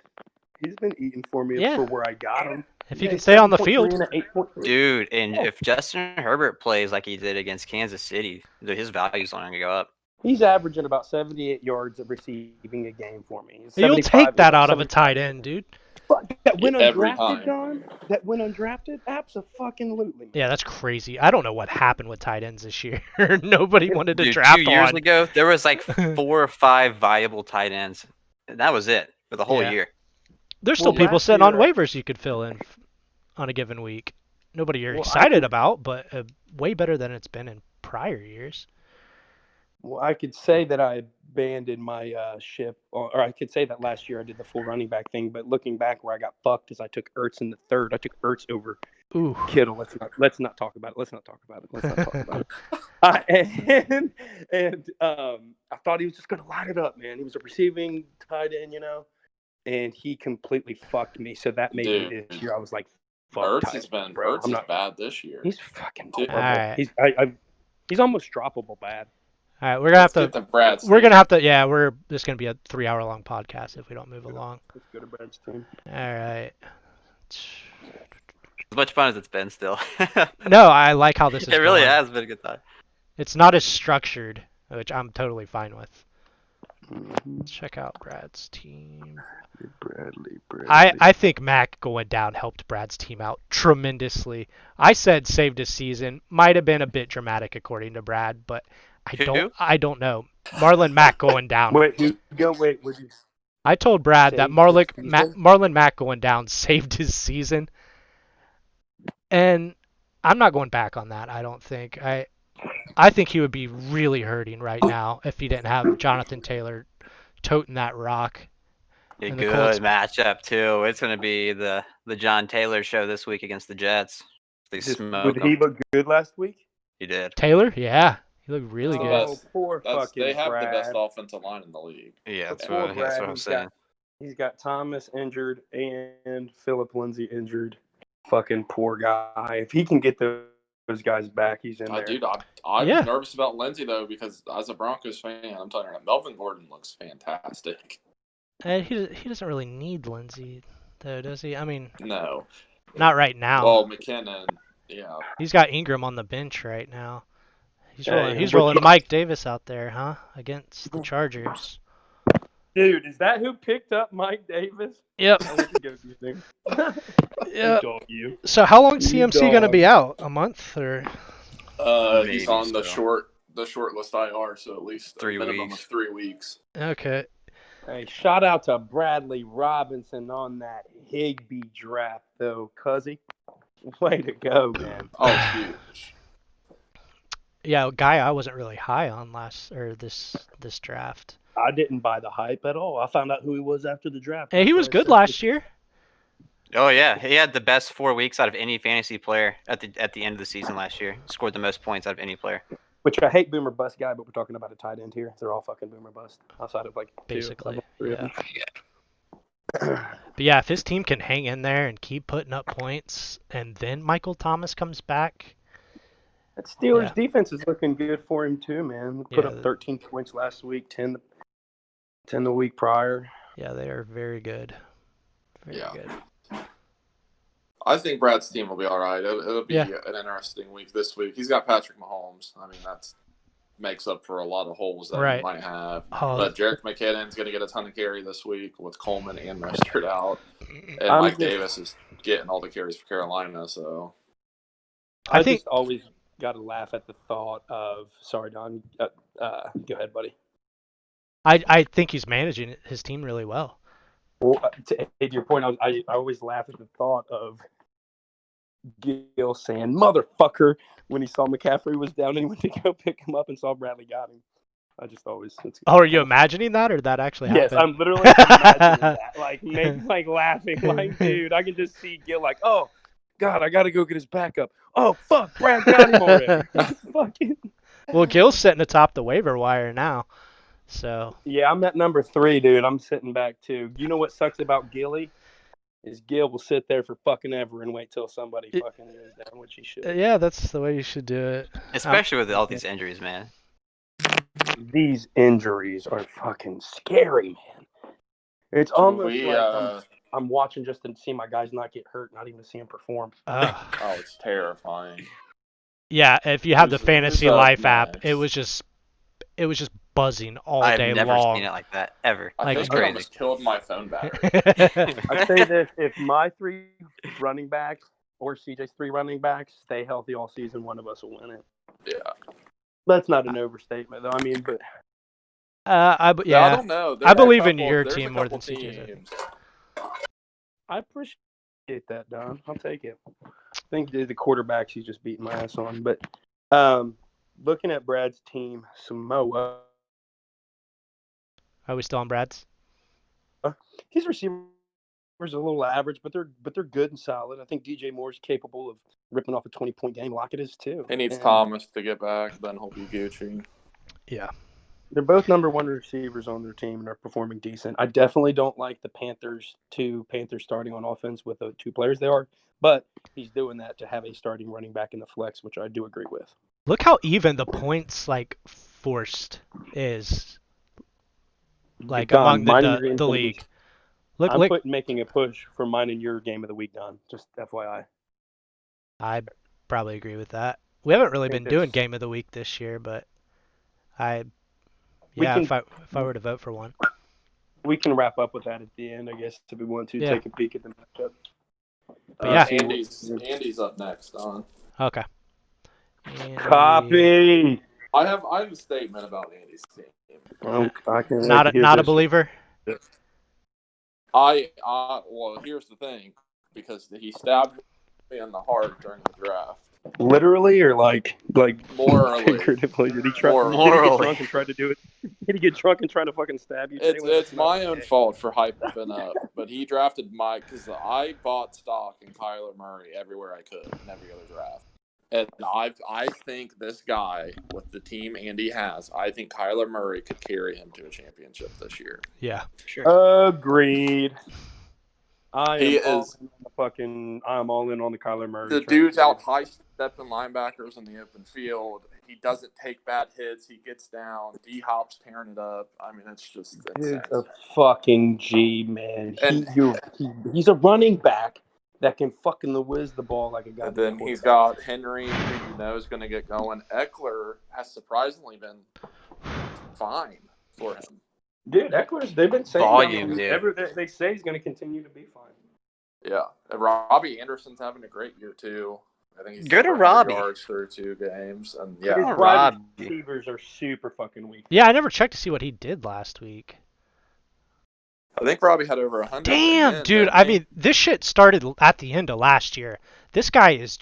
been eating for me Yeah. for where I got him. If he can he's stay on the 7.3 field. and an 8.3. Dude, and Yeah. if Justin Herbert plays like he did against Kansas City, his value's only going to go up. He's averaging about 78 yards of receiving a game for me. You'll 75 take that out of a 75. tight end, dude. But that went Every undrafted, time. John. That went undrafted. Absolutely. Yeah, that's crazy. I don't know what happened with tight ends this year. Nobody wanted to Dude, draft 2 years on. ago, there was like 4 or 5 viable tight ends. And that was it for the whole Yeah. year. There's still Well, people last sitting on year- waivers you could fill in on a given week. Nobody you're Well, excited about, but way better than it's been in prior years. Well, I could say that I abandoned my ship, or I could say that last year I did the full running back thing. But looking back, where I got fucked is I took Ertz in the third. I took Ertz over Ooh. Kittle. Let's not talk about it. Let's not talk about it. And I thought he was just gonna light it up, man. He was a receiving tight end, and he completely fucked me. So that made me Dude. this year. I was like, fuck, Ertz tight has end, been bro. Ertz I'm is not. bad this year. He's fucking Dude. horrible. Alright. He's almost droppable bad. All right, we're gonna have Let's get to. the Brad's We're team. gonna have to. Yeah, we're. This is gonna be a 3-hour long podcast if we don't move along. Let's go to Brad's team. All right. As much fun as it's been still. No, I like how this is It really going. has been a good time. It's not as structured, which I'm totally fine with. Let's check out Brad's team. Bradley. I think Mac going down helped Brad's team out tremendously. I said saved his season. Might have been a bit dramatic according to Brad, but Who? I don't know. Marlon Mack going down. Wait, would you? I told Brad that Saved his season? Marlon Mack going down saved his season. And I'm not going back on that, I don't think. I think he would be really hurting right now if he didn't have Jonathan Taylor toting that rock. A And the good Colts- matchup too. It's going to be the John Taylor show this week against the Jets. They smoke Would he him. look good last week? He did. Taylor? Yeah. He looked really Oh, good. best. Poor fucking They have Brad. the best offensive line in the league. Yeah, that's Poor what Brad, I'm saying. He's got Thomas injured and Philip Lindsay injured. Fucking poor guy. If he can get those guys back, he's in there. Dude, I'm Yeah. nervous about Lindsey, though, because as a Broncos fan, I'm telling you, Melvin Gordon looks fantastic. And he doesn't really need Lindsey, though, does he? I mean, No. not right now. Well, McKinnon, yeah. He's got Ingram on the bench right now. He's Hey, rolling. He's what rolling you- Mike Davis out there, huh? Against the Chargers. Dude, is that who picked up Mike Davis? Yep. I want to go see things. Yep. Dog you. So how long You CMC gonna dog. be out? A month or? Maybe He's on the so. short list IR, so at least 3 a minimum weeks. of 3 weeks. Okay. Hey, shout out to Bradley Robinson on that Higbee draft, though, cuzzy. Way to go, man. Oh, huge. Yeah, a guy I wasn't really high on this draft. I didn't buy the hype at all. I found out who he was after the draft. Hey, he was good last year. Oh yeah, he had the best 4 weeks out of any fantasy player at the end of the season last year. Scored the most points out of any player. Which I hate boomer bust guy, but we're talking about a tight end here. They're all fucking boomer bust outside of like Basically, three of yeah. them. But yeah, if his team can hang in there and keep putting up points, and then Michael Thomas comes back, That Steelers Yeah. defense is looking good for him too, man. Put Yeah. up 13 points last week, 10 10 the week prior. Yeah, they are very good. Very Yeah. good. I think Brad's team will be all right. It'll be Yeah. an interesting week this week. He's got Patrick Mahomes. I mean, that's makes up for a lot of holes that Right. he might have. Oh, But Jerick McKinnon's going to get a ton of carry this week with Coleman and Mustard out. And I'm Mike just- Davis is getting all the carries for Carolina. So I think just always got to laugh at the thought of. Sorry, Don. Go ahead, buddy. I think he's managing his team really well. Well, to your point, I always laugh at the thought of Gil saying "motherfucker" when he saw McCaffrey was down and he went to go pick him up and saw Bradley got him. I just always. Oh, are you imagining that, or that actually Yes, happened? I'm literally imagining that. Like laughing. Like, dude, I can just see Gil like, oh God, I got to go get his backup. Oh fuck, Brad got him already. Fucking. Well, Gil's sitting atop the waiver wire now, so Yeah, I'm at number 3, dude. I'm sitting back too. You know what sucks about Gilly? Is Gil will sit there for fucking ever and wait till somebody fucking goes down, which he should. yeah, that's the way you should do it. Especially with all these injuries, man. These injuries are fucking scary, man. It's almost like I'm watching just to see my guys not get hurt, not even to see them perform. oh, it's terrifying. Yeah, if you have the Who's Fantasy up Life app, next? it was just buzzing all I've day never long. seen it like that ever. I Like, think It's I crazy. almost killed my phone battery. I say this: if my 3 running backs or CJ's 3 running backs stay healthy all season, one of us will win it. Yeah. That's not an overstatement, though. I mean, but I yeah, don't know. I believe in There's your a team more couple than CJ's. teams. I appreciate that, Don. I'll take it. I think the quarterbacks he's just beating my ass on. But looking at Brad's team, Samoa, Are we still on Brad's? his receivers are a little average, but they're good and solid. I think DJ Moore's capable of ripping off a 20-point game. Lockett is too. He needs And Thomas to get back, then he'll be Gucci. Yeah. they're both number 1 receivers on their team and are performing decent. I definitely don't like the Panthers starting on offense with the 2 players they are, but he's doing that to have a starting running back in the flex, which I do agree with. Look how even the points forced is Don, among mine and your the game's league. gonna Look, be- I'm making a push for mine and your game of the week, Don. Just FYI. I probably agree with that. We haven't really been think doing it's- game of the week this year, but We can- if I were to vote for one. We can wrap up with that at the end, I guess, if we want to Yeah. take a peek at the matchup. But yeah. Andy's up next, Don. Okay. And Copy. I have a statement about Andy's team. I can not a believer. Well, here's the thing, because he stabbed me in the heart during the draft. Literally, or like Morally. figuratively? Did he try? Did he get Morally. drunk and try to do it? Did he get drunk and try to fucking stab you? It's my own fault for hyping up, but he drafted Mike because I bought stock in Kyler Murray everywhere I could in every other draft. And I think this guy, with the team Andy has, I think Kyler Murray could carry him to a championship this year. Yeah. Sure. Agreed. I'm He all is- in on the Kyler Murray. The train. dude's out high-stepping linebackers in the open field. He doesn't take bad hits. He gets down. D-Hop's tearing it up. I mean, it's just insane. Dude's a fucking G, man. And- He's a running back that can fucking whiz the ball like a guy. And then he's got Henry, who you know is going to get going. Eckler has surprisingly been fine for him. Dude, Eckler's. They've been saying Volume, dude. they say he's going to continue to be fine. Yeah, and Robbie Anderson's having a great year too. I think he's Good to over 100 Robbie. yards through 2 games, and His yeah, Come on, wide Rob. receivers are super fucking weak. Yeah, I never checked to see what he did last week. I think Robbie had over 100. Damn, again, dude. didn't I he? mean, this shit started at the end of last year. This guy is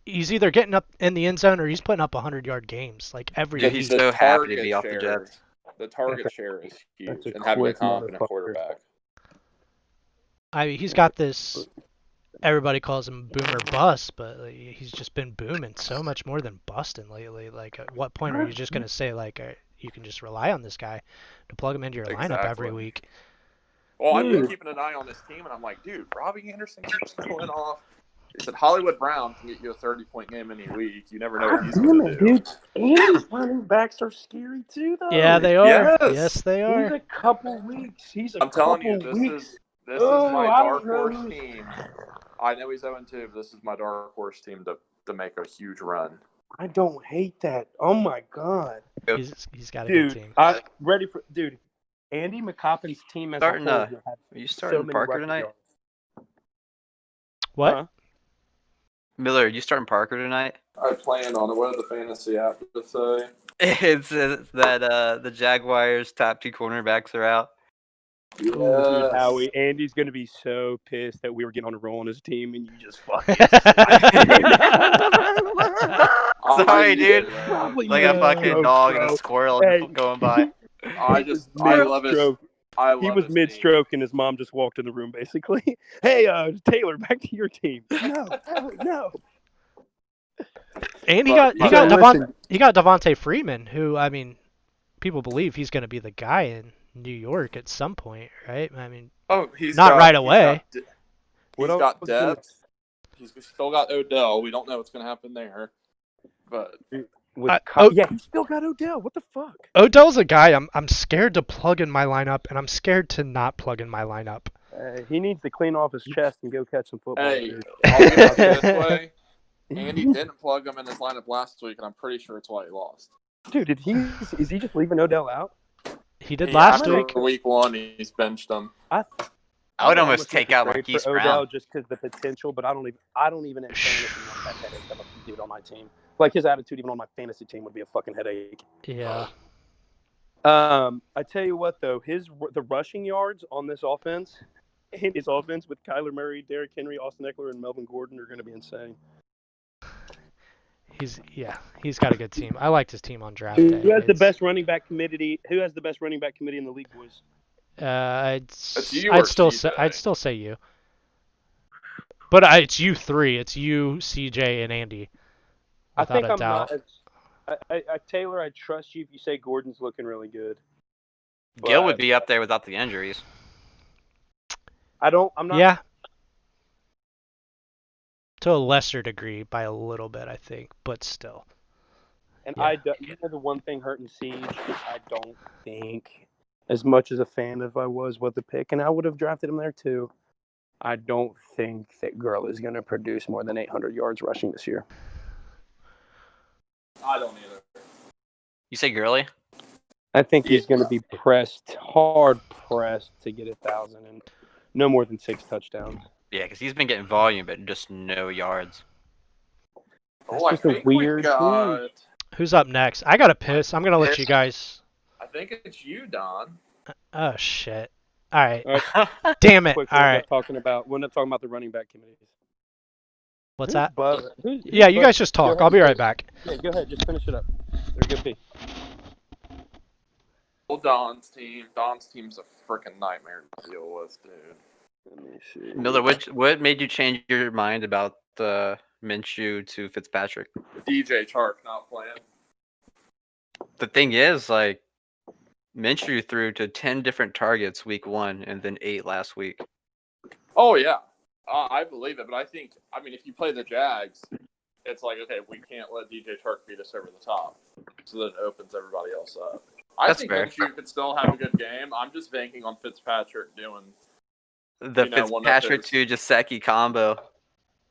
he's either getting up in the end zone or he's putting up 100-yard games every Yeah, week. he's The so happy to target be off the share- Jets. The target share is That's huge, a and having a quick competent motherfucker. quarterback. I mean, he's got this. Everybody calls him boomer bust, but he's just been booming so much more than busting lately. At what point are you just gonna say you can just rely on this guy to plug him into your lineup every Exactly. week? Well, I've been Dude. keeping an eye on this team, and I'm like, dude, Robbie Anderson keeps going off. He said Hollywood Brown can get you a 30-point game any week. You never know what God he's damn going to it, do. dude. And his running backs are scary too, though. Yeah, they are. Yes. Yes, they He's are. a couple weeks. I'm telling you, this is my I dark don't know. horse team. I know he's 0-2, but this is my dark horse team to make a huge run. I don't hate that. Oh my god, He's got a good dude. team. I ready for dude. Andy McCoppin's team as Starting, a whole will have Are you so starting many Parker rushing tonight? yards. What? Huh? Miller, are you starting Parker tonight? I planned on it. What did the fantasy app just say? It's that the Jaguars' top 2 cornerbacks are out. Yes. Dude, Howie, Andy's gonna be so pissed that we were getting on a roll on his team and you just fucking. Sorry, dude. Probably Like a fucking mid-stroke, dog and bro. a squirrel Hey. going by. I love his. I love He was his mid-stroke and his mom just walked in the room, basically. Hey, Taylor, back to your team. No. And But he got listen, Devontae Freeman, who I mean, people believe he's going to be the guy in New York at some point, right? I mean, he's not right away. He's What got else gonna- depth. He's still got Odell. We don't know what's going to happen there, but he still got Odell. What the fuck? Odell's a guy I'm scared to plug in my lineup, and I'm scared to not plug in my lineup. He needs to clean off his chest and go catch some football. hey, dude. I'll give it to you this way. Andy didn't plug him in his lineup last week, and I'm pretty sure it's why he lost. Dude, is he just leaving Odell out? He did last after week. Week 1, he's benched him. I would almost take out Marquise Marquise Odell Brown. just because the potential, but I don't even in fantasy want that headache of a dude on my team. Like his attitude, even on my fantasy team, would be a fucking headache. Yeah. I tell you what though, the rushing yards on this offense, and his offense with Kyler Murray, Derrick Henry, Austin Eckler, and Melvin Gordon are going to be insane. He's got a good team. I liked his team on draft day. Who has the best running back committee? Who has the best running back committee in the league, boys? I'd or still CJ? say you. But it's you three. It's you, CJ, and Andy. I Without think a I'm doubt. not. Taylor, I trust you if you say Gordon's looking really good. Gill But would be up there without the injuries. I'm not. Yeah. To a lesser degree, by a little bit, I think, but still. And Yeah. you know the one thing hurting Siege, I don't think, as much as a fan as I was with the pick, and I would have drafted him there too, I don't think that girl is going to produce more than 800 yards rushing this year. I don't either. You say Gurley? I think he's going to be hard pressed to get 1,000 and no more than 6 touchdowns. Yeah, because he's been getting volume, but just no yards. That's I just a think we weird got. Who's up next? I got to piss. I'm gonna let you guys. I think it's you, Don. Oh shit! All right. All Damn it! Quick, All right. we're not talking about the running back committees. What's that? Who's Yeah, you Bud? guys just Go talk. ahead. I'll be right back. Yeah, go ahead. Just finish it up. There, go pee. Well, Don's team's a freaking nightmare to deal with, dude. Let me see. Miller, what made you change your mind about Minshew to Fitzpatrick? DJ Chark not playing. The thing is, like, Minshew threw to 10 different targets week 1 and then 8 last week. Oh yeah, I believe it. But I mean, if you play the Jags, it's like, okay, we can't let DJ Chark beat us over the top, so that it opens everybody else up. I That's think fair. Minshew could still have a good game. I'm just banking on Fitzpatrick doing. The one of Fitzpatrick those- to Gesicki combo.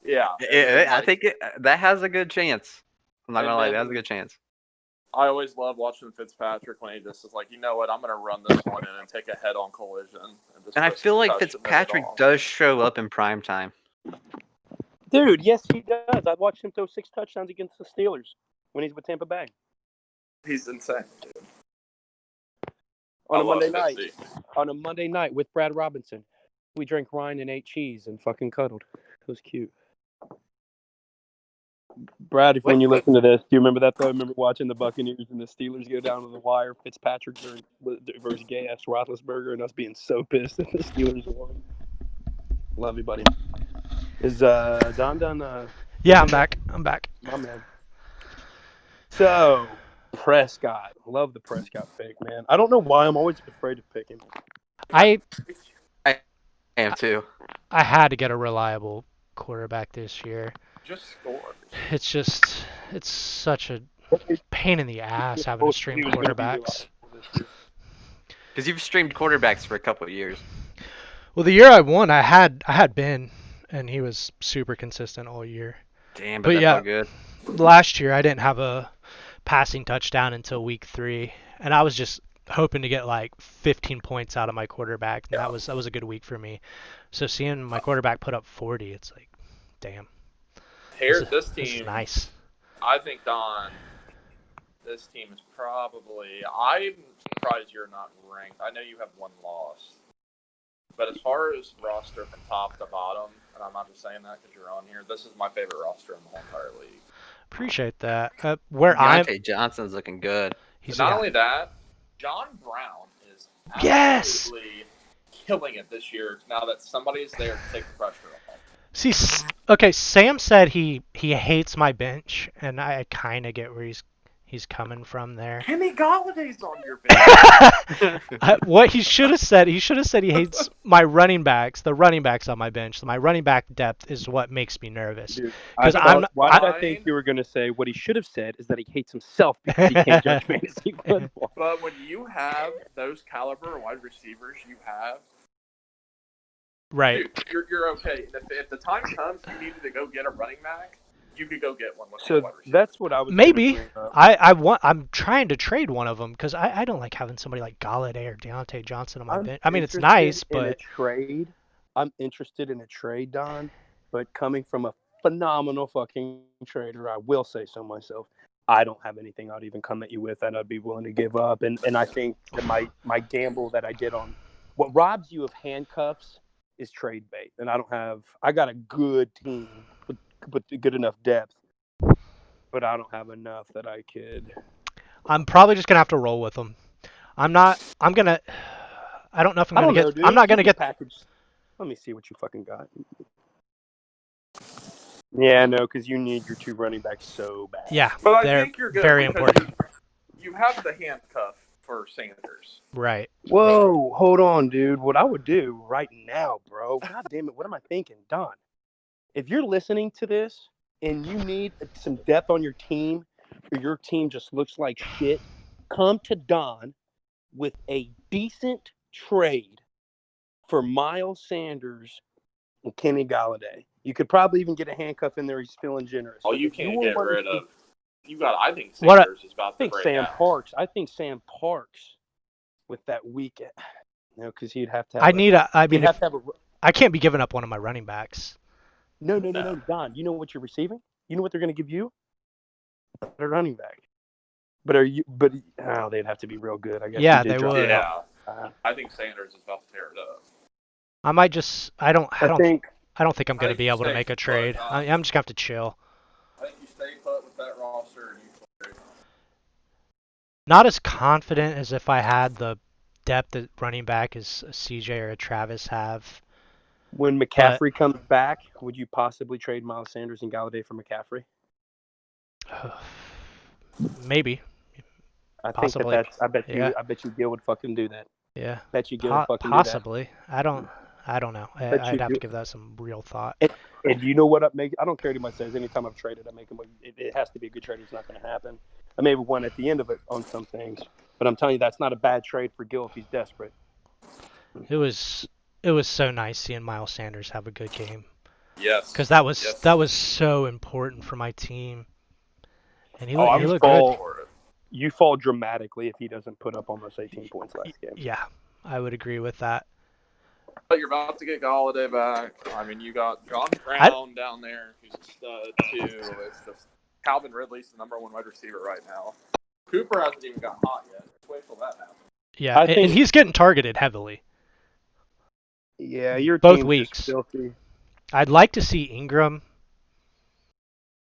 Yeah, I think that has a good chance. I'm not And gonna lie, then- that has a good chance. I always love watching Fitzpatrick when he just is like, you know what, I'm going to run this one in and take a head-on collision. And I risk feel the like touch and move it Fitzpatrick on. does show up in prime time. Dude, yes, he does. I watched him throw 6 touchdowns against the Steelers when he's with Tampa Bay He's insane. on I a love Monday night. Fitzy. On a Monday night with Brad Robinson, we drank wine and ate cheese and fucking cuddled. It was cute. Brad, when you listen to this, do you remember that though? I remember watching the Buccaneers and the Steelers go down to the wire. Fitzpatrick versus gay ass Roethlisberger, and us being so pissed that the Steelers won. Love you, buddy. Is Don done? Yeah, I'm back. My man. So, Prescott. Love the Prescott pick, man. I don't know why I'm always afraid to pick him. I I am too. had to get a reliable quarterback this year. Just scores. It's such a pain in the ass having to stream quarterbacks. Because you've streamed quarterbacks for a couple of years. Well, the year I won, I had Ben, and he was super consistent all year. Damn, But but that yeah, felt good. last year I didn't have a passing touchdown until week 3, and I was just hoping to get like 15 points out of my quarterback, and that was a good week for me. So seeing my quarterback put up 40, it's like, damn. Here, This this is team, nice. I think, Don, this team is probably. I'm surprised you're not ranked. I know you have one loss. But as far as roster from top to bottom, and I'm not just saying that because you're on here, this is my favorite roster in the whole entire league. Appreciate that. Where I'm, Deontay Johnson's looking good. he's Not only that, John Brown is Yes! absolutely killing it this year now that somebody's there to take the pressure off. See, okay, Sam said he hates my bench, and I kind of get where he's coming from there. Kenny Galladay's on your bench. What he should have said he hates my running backs, the running backs on my bench. My running back depth is what makes me nervous. Why did I- I think you were going to say what he should have said is that he hates himself because he can't judge fantasy football? But when you have those caliber wide receivers you have, Right. dude, you're okay. If the time comes you needed to go get a running back, you could go get one with So a wide receiver. that's what I was Maybe. gonna bring up. I'm trying to trade one of them because I don't like having somebody like Galladay or Deontay Johnson on my bench. I mean, it's nice, in a but trade. I'm interested in a trade, Don, but coming from a phenomenal fucking trader, I will say so myself. I don't have anything I'd even come at you with that I'd be willing to give up, and I think that my gamble that I did on what robs you of handcuffs is trade bait, and I got a good team with good enough depth, but I don't have enough that I could. I'm probably just gonna have to roll with them. I don't know if I'm gonna get. Dude. I'm not gonna You can get. package. Let me see what you fucking got. Yeah, no, because you need your two running backs so bad. Yeah, But I they're think you're good very because important. You have the handcuff for Sanders. Right. Whoa, hold on, dude. What I would do right now, bro. God damn it, what am I thinking? Don, if you're listening to this and you need some depth on your team or your team just looks like shit, come to Don with a decent trade for Miles Sanders and Kenny Galladay. You could probably even get a handcuff in there. He's feeling generous. Oh, you If can't were get wanting rid to- of. You got. I think What Sanders is about I to think break Sam out. Parks. I think Sam Parks with that weekend. No, because he'd have to have I mean, he'd have to have a I can't be giving up one of my running backs. No, Don. You know what you're receiving? You know what they're going to give you? A running back. But they'd have to be real good. I guess. Yeah, you did they drop would. it Yeah, off. I think Sanders is about to tear it up. I might just. I don't think I'm gonna think be you able to stay make a put, trade. I'm just gonna have to chill. I think you stay put with that roster and you play. Not as confident as if I had the depth at running back as a CJ or a Travis have. When McCaffrey comes back, would you possibly trade Miles Sanders and Galladay for McCaffrey? Maybe. I Possibly. think I bet you. Yeah. I bet you Gil would fucking do that. Yeah. Bet you Gil would fucking Possibly. I don't know. Bet I'd you have do. to give that some real thought. do that. And you know what? I don't care what anybody says. Anytime I've traded, I make them. It has to be a good trade. It's not going to happen. I may have won at the end of it on some things, but I'm telling you, that's not a bad trade for Gil if he's desperate. It was so nice seeing Miles Sanders have a good game Yes. because that was so important for my team. And he I'm looked all good. for it. You fall dramatically if he doesn't put up almost 18 points last game. Yeah, I would agree with that. But you're about to get Galladay back. I mean, you got John Brown down there, who's a stud too. It's just Calvin Ridley's the number one wide receiver right now. Cooper hasn't even got hot yet. Let's wait till that happens. Yeah, I think- and he's getting targeted heavily. Yeah, your Both team's just weeks. filthy. I'd like to see Ingram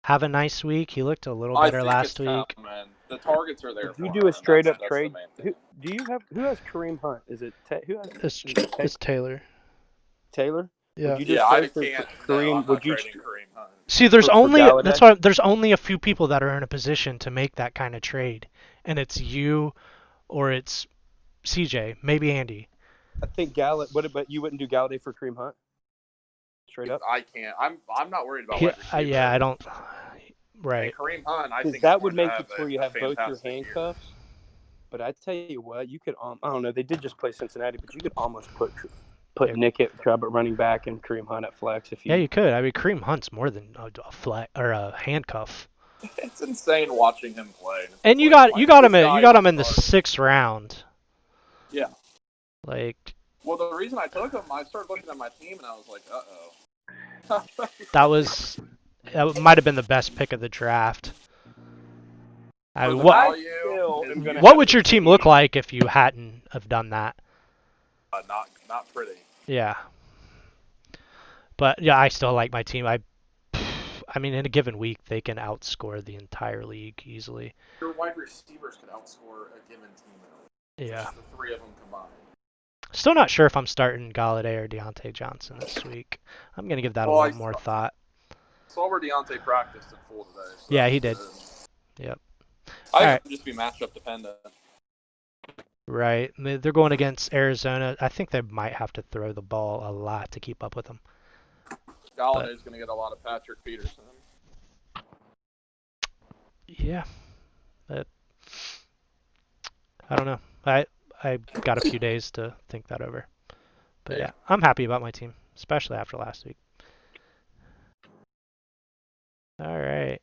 have a nice week. He looked a little better last week. Man. The targets are there. If you for do him, a straight up that's trade, the main thing. who has Kareem Hunt? Is it who has It's Taylor. Taylor? Yeah. Would you Yeah, I just trade can't. for Kareem? No, I'm would not you? trading Kareem Hunt. See, there's for only Galladay? there's only a few people that are in a position to make that kind of trade, and it's you, or it's CJ, maybe Andy. I think Galladay. What about you? Wouldn't do Galladay for Kareem Hunt? straight up. I can't. I'm not worried about wide receiver. Yeah, I don't. Right. And Kareem Hunt, I Because think, that is would going to make have it to where you a have both your fantastic year. handcuffs. But I tell you what, you could I don't know. They did just play Cincinnati, but you could almost put Yeah. Nick at Chubb at running back and Kareem Hunt at flex if you. Yeah, you could. I mean, Kareem Hunt's more than a flag or a handcuff. It's insane watching him play. And you Like, got him in the started. 6th round. Yeah. Like, Well, the reason I took him, I started looking at my team and I was like, uh-oh. that might have been the best pick of the draft. I mean, For the what value, still am gonna what have would to your team see- look like if you hadn't have done that? not pretty. Yeah. But yeah, I still like my team. I mean, in a given week, they can outscore the entire league easily. Your wide receivers could outscore a given team. Yeah. Just the three of them combined. Still not sure if I'm starting Galladay or Deontay Johnson this week. I'm gonna give that a little more thought. Saw where Deontay practiced in full today. So Yeah, he did. Yep. I Alright. would just be matchup dependent. Right. They're going against Arizona. I think they might have to throw the ball a lot to keep up with them. Galladay's going to get a lot of Patrick Peterson. Yeah. I don't know. I got a few days to think that over. But yeah, I'm happy about my team, especially after last week. All right.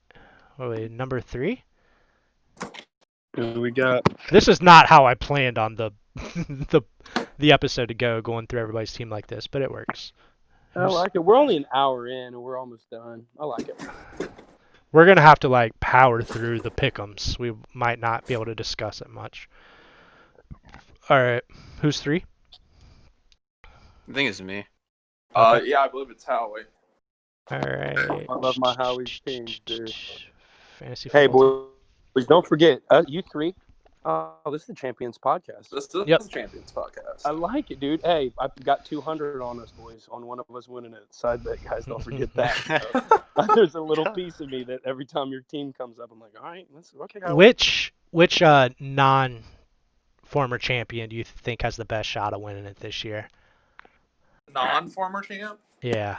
What are we, number 3? We got. This is not how I planned on the the episode to go, going through everybody's team like this, but it works. I like it. We're only an hour in and we're almost done. I like it. We're gonna have to like power through the pick'ems. We might not be able to discuss it much. All right, who's 3? I think it's me. Yeah, I believe it's Howie. All right. I love my Howie's team, dude. Fantasy Hey, football. boys, don't forget, you 3. Oh, this is the Champions Podcast. This is Yep. the Champions Podcast. I like it, dude. Hey, I've got 200 on us, boys, on one of us winning it. Side bet, guys, don't forget that. So, there's a little piece of me that every time your team comes up, I'm like, all right, okay. Which non-former champion do you think has the best shot of winning it this year? Non-former champ? Yeah.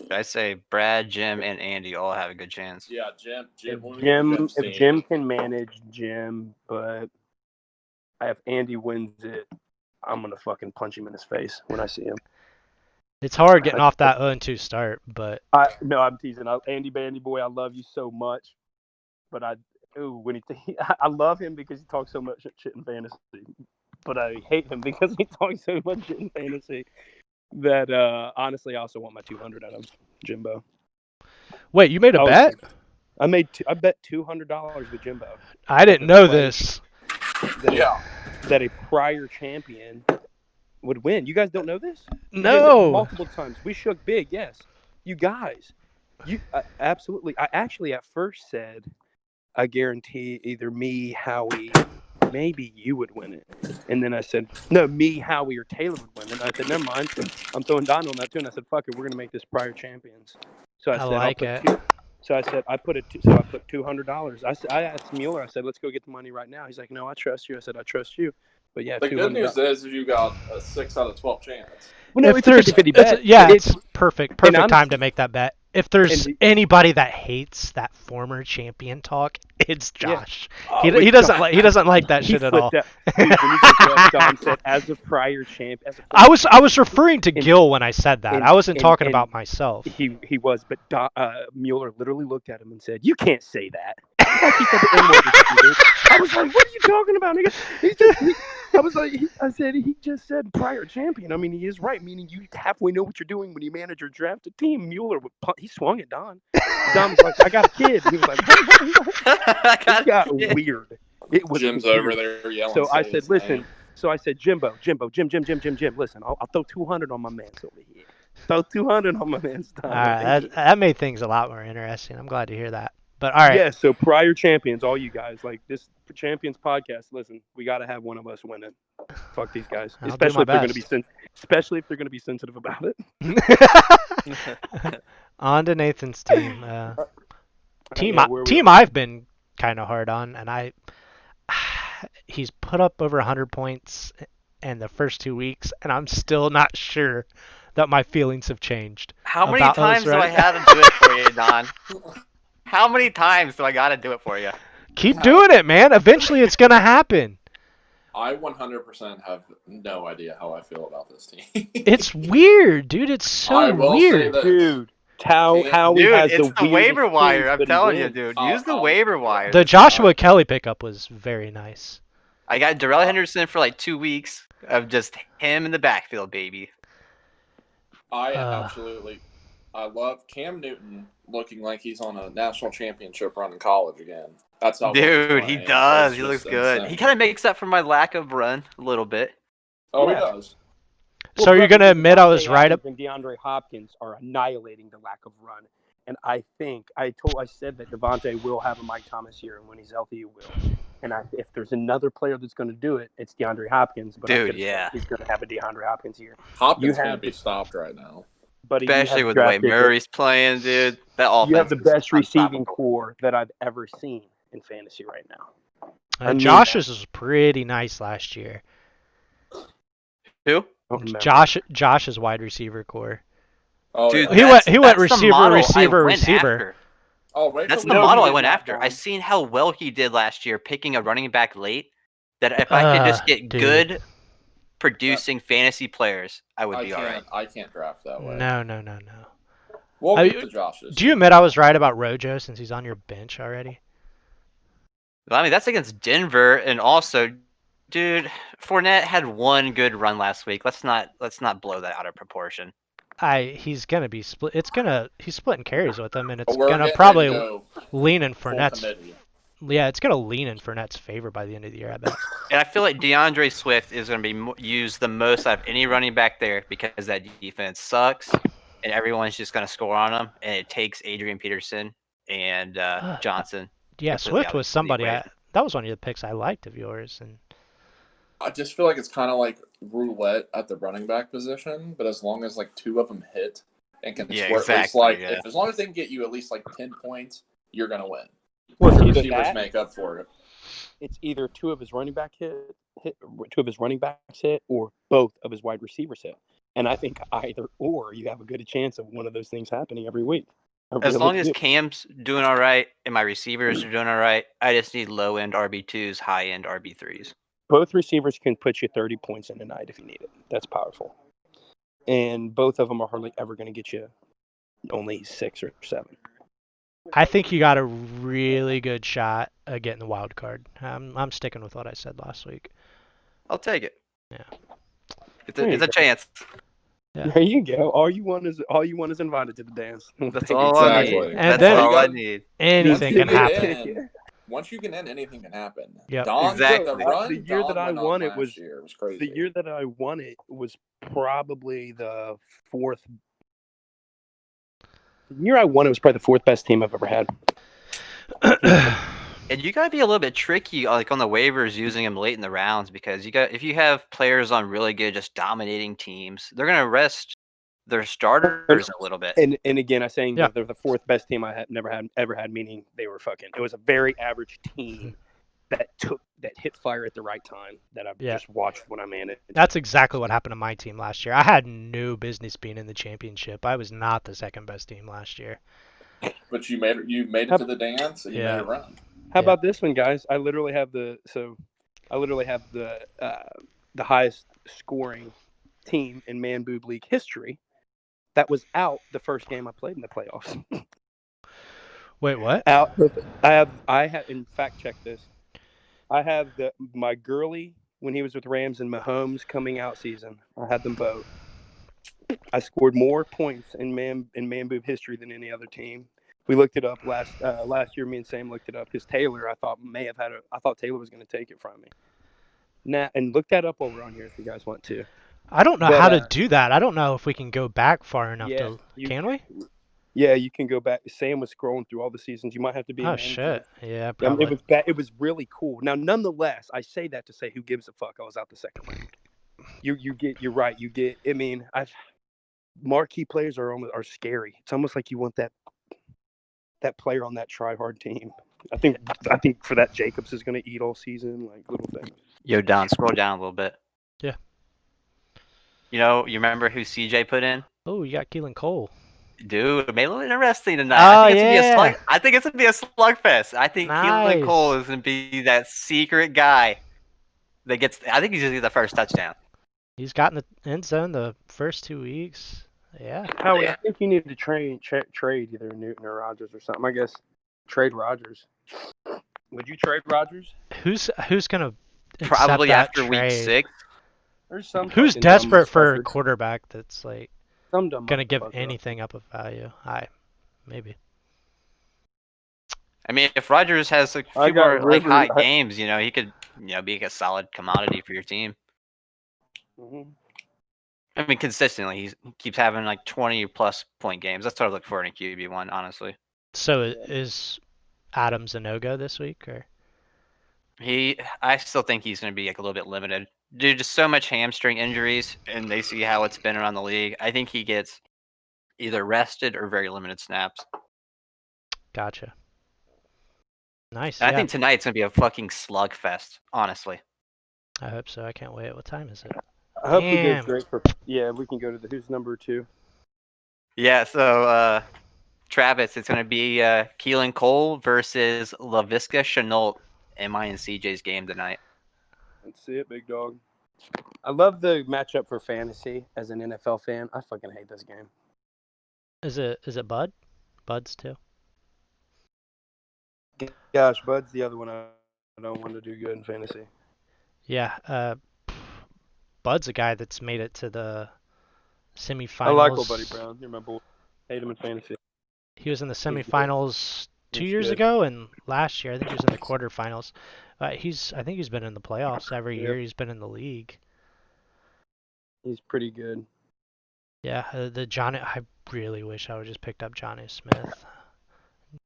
I say Brad, Jim, and Andy all have a good chance. Yeah, Jim. If Jim can manage Jim, but if Andy wins it, I'm gonna fucking punch him in his face when I see him. It's hard getting off that 0-2 start, but No, I'm teasing. Andy Bandy boy, I love you so much, but I love him because he talks so much shit in fantasy, but I hate him because he talks so much shit in fantasy that honestly, I also want my 200 out of Jimbo. wait, you made a bet? I bet $200 with Jimbo. I didn't know this. That a prior champion would win. You guys don't know this? No. Multiple times. We shook big, yes. You guys. Absolutely. I actually at first said, I guarantee either me, Howie, maybe you would win it. And then I said, no, me, Howie, or Taylor would win it. And I said, never mind. I'm throwing Don on that too. And I said, fuck it, we're going to make this prior champions. So I said, like it. So I said, I put $200. I asked Mueller, I said, let's go get the money right now. He's like, no, I trust you. I said, I trust you. But yeah, the good news is you got a 6 out of 12 chance. Well, no, If it's a there's 50-50 bet. it's perfect time to make that bet. If there's anybody that hates that former champion talk, it's Josh. Yeah. He doesn't like that shit at all. Dude, when you just what Don said, as a prior champ, I was referring to Gil when I said that. I wasn't talking about myself. He was, but Mueller literally looked at him and said, "You can't say that." Like he said the N-word or something, dude. I was like, "What are you talking about, nigga?" I said he just said prior champion. I mean, he is right, meaning you halfway know what you're doing when you manage or draft a team. Mueller he swung at Don. Don was like, "I got a kid." He was like, "It got weird." It was Jim's weird. over there yelling. So I said, "Listen." So I said, Jim. Listen, I'll throw 200 on my man's over here. Throw 200 on my man's time. All right, that made things a lot more interesting. I'm glad to hear that. But all right. Yeah, so prior champions, all you guys, like this Champions podcast, listen, we got to have one of us win it. Fuck these guys. Especially if they're going to be sensitive about it. On to Nathan's team. Team Yeah, I've been kind of hard on, and he's put up over 100 points in the first 2 weeks, and I'm still not sure that my feelings have changed. How many about times do I Reddit. have to do it for you, Don? How many times do I gotta do it for you? Keep doing it, man. Eventually, it's gonna happen. I 100% have no idea how I feel about this team. It's weird, dude. It's so I will say weird. this. Dude, Howie Dude, has it's the the waiver weirdest wire. teams, I'm but he telling you, wins. dude. I'll- Use the I'll- waiver wire. The Joshua Kelly pickup was very nice. I got Darrell Henderson for like 2 weeks of just him in the backfield, baby. I love Cam Newton looking like he's on a national championship run in college again. That's how good Dude, he's he playing. does. It's He looks just good. insane. He kind of makes up for my lack of run a little bit. Oh, Yeah. he does. So you're gonna admit I was right? And DeAndre Hopkins are annihilating the lack of run, and I think I said that Devontae will have a Mike Thomas year, and when he's healthy, he will. And if there's another player that's going to do it, it's DeAndre Hopkins. But Dude, yeah. he's going to have a DeAndre Hopkins year. Hopkins have can't be the- stopped right now. But Especially with the way Murray's playing, dude. That offense You have the is best receiving unstoppable. core that I've ever seen in fantasy right now. I mean Josh's was pretty nice last year. Who? I don't remember. Josh's wide receiver core. Oh, Dude, yeah. He went that's the receiver, model I receiver, went receiver. after. Oh, wait That's till the we- model I did went not, after. Don. I seen how well he did last year picking a running back late. That if I could just get Dude. good producing fantasy players, I would be all right. I can't draft that way. No. We'll I- get the Josh's. Do you admit I was right about Rojo since he's on your bench already? Well, I mean, that's against Denver, and also, dude, Fournette had one good run last week. Let's not blow that out of proportion. He's gonna be split. He's splitting carries with him, and it's But we're gonna getting probably ready to go lean in full Fournette's. committee. Yeah, it's gonna lean in Fournette's favor by the end of the year. I bet. And I feel like DeAndre Swift is going to be used the most out of any running back there because that defense sucks, and everyone's just going to score on them, and it takes Adrian Peterson and Johnson. Yeah, completely Swift out was of the somebody. equation. That was one of the picks I liked of yours, and I just feel like it's kind of like roulette at the running back position, but as long as like two of them hit and can Yeah, score at least exactly, like yeah. as long as they can get you at least like 10 points, you're gonna win. Well, The either receivers that- make up for it. It's either two of his running backs hit, or both of his wide receivers hit. And I think either or, you have a good chance of one of those things happening every week. I As really long as do. Cam's doing all right and my receivers are doing all right, I just need low end RB2s, high end RB3s. Both receivers can put you 30 points in a night if you need it. That's powerful. And both of them are hardly ever going to get you only 6 or 7. I think you got a really good shot at getting the wild card. I'm sticking with what I said last week. I'll take it. Yeah. It's There you a go. chance. Yeah. There you go. All you want is invited to the dance. That's all I Exactly. need. And That's then- all I You need. Anything Once can you get happen. in- Once you get in, anything can happen. Yep. Don, Exactly. The run The year Don that I went on won it last was- year. It was crazy. The year that I won it was probably the fourth. The year I won it was probably the fourth best team I've ever had. And you gotta be a little bit tricky, like on the waivers, using them late in the rounds because if you have players on really good, just dominating teams, they're gonna rest their starters a little bit. And again, I'm saying Yeah. that they're the fourth best team I had ever had, meaning they were fucking. It was a very average team that hit fire at the right time that I've Yeah. just watched when I managed. That's exactly what happened to my team last year. I had no business being in the championship. I was not the second best team last year. But you made it to the dance and you Yeah. made it run. How Yeah. about this one, guys? I literally have the highest scoring team in Man Boob League history that was out the first game I played in the playoffs. Wait, what? Out. I have in fact check this. I have my Gurley when he was with Rams and Mahomes coming out season. I had them both. I scored more points in Man Boob history than any other team. We looked it up last year. Me and Sam looked it up because Taylor, I thought Taylor was going to take it from me. Now, and look that up while we're on here if you guys want to. I don't know But, how to do that. I don't know if we can go back far enough Yeah, Can we? Yeah, you can go back. Sam was scrolling through all the seasons. You might have to be. a Oh manager. shit. Yeah, Yeah, probably. it was really cool. Now, nonetheless, I say that to say, who gives a fuck? I was out the second round. You're right. I mean, marquee players are scary. It's almost like you want that player on that try hard team. I think for that Jacobs is going to eat all season, like little things. Yo, Don, scroll down a little bit. You remember who CJ put in? Oh, you got Keelan Cole. Dude, it made it a little interesting tonight. Oh, I think it's gonna be a yeah. slug. I think it's gonna be a slugfest. I think Keelan Cole Nice. is gonna be that secret guy that gets. I think he's gonna get the first touchdown. He's gotten the end zone the first 2 weeks. Yeah. Howie, I think you need to trade either Newton or Rogers or something. I guess trade Rogers. Would you trade Rogers? Who's gonna accept Probably that after week trade? 6. There's some Who's fucking dumb desperate for a motherfuckers. quarterback that's like Some dumb gonna give motherfucker. anything up of value? Maybe. I mean, if Rodgers has a I few got more like Rivers. hot games, he could be like a solid commodity for your team. Mhm. I mean, consistently, he keeps having like 20+ point games. That's what I look for in a QB1, honestly. So is Adams a no-go this week, or? I still think he's going to be like a little bit limited. Dude, just so much hamstring injuries, and they see how it's been around the league. I think he gets either rested or very limited snaps. Gotcha. Nice. And Yeah. I think tonight's going to be a fucking slugfest, honestly. I hope so. I can't wait. What time is it? I hope we Damn. go straight for. Yeah, we can go to the who's number 2. Yeah, so Travis, it's going to be Keelan Cole versus Laviska Shenault in mine and CJ's game tonight. Let's see it, big dog. I love the matchup for fantasy as an NFL fan. I fucking hate this game. Is it Bud? Bud's too. Gosh, Bud's the other one I don't want to do good in fantasy. Yeah. Bud's a guy that's made it to the semifinals. I like old Buddy Brown. You're my boy. Hate him in fantasy. He was in the good. semifinals 2 He's years good. ago, and last year I think he was in the quarterfinals. I think he's been in the playoffs every Yep. year. He's been in the league. He's pretty good. Yeah, I really wish I would just picked up Johnny Smith.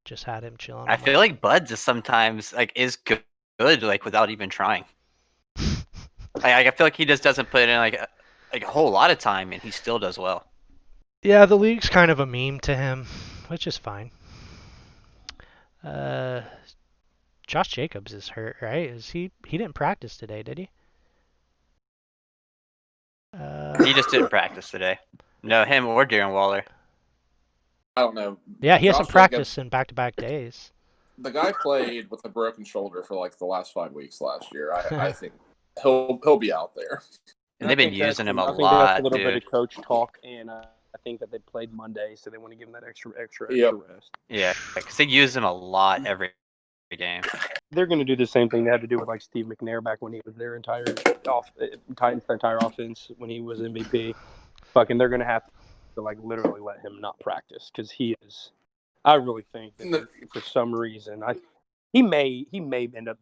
Just had him chilling. I feel like Bud just sometimes is good like without even trying. I feel like he just doesn't put in like a whole lot of time, and he still does well. Yeah, the league's kind of a meme to him, which is fine. Josh Jacobs is hurt, right? He didn't practice today, did he? He just didn't practice today. No, him or Darren Waller. I don't know. Yeah, he hasn't Josh practiced Jacobs, in back-to-back days. the guy played with a broken shoulder for like the last 5 weeks last year. I think he'll be out there. And they've been using him a I think lot, that's a little bit dude. of coach talk, and I think that they played Monday, so they want to give him that extra Yep. rest. Yeah, because they use him a lot every game. They're going to do the same thing they had to do with like Steve McNair back when he was their Titans' entire offense when he was MVP. Fucking, they're going to have to like literally let him not practice because he is. I really think that for some reason he may end up.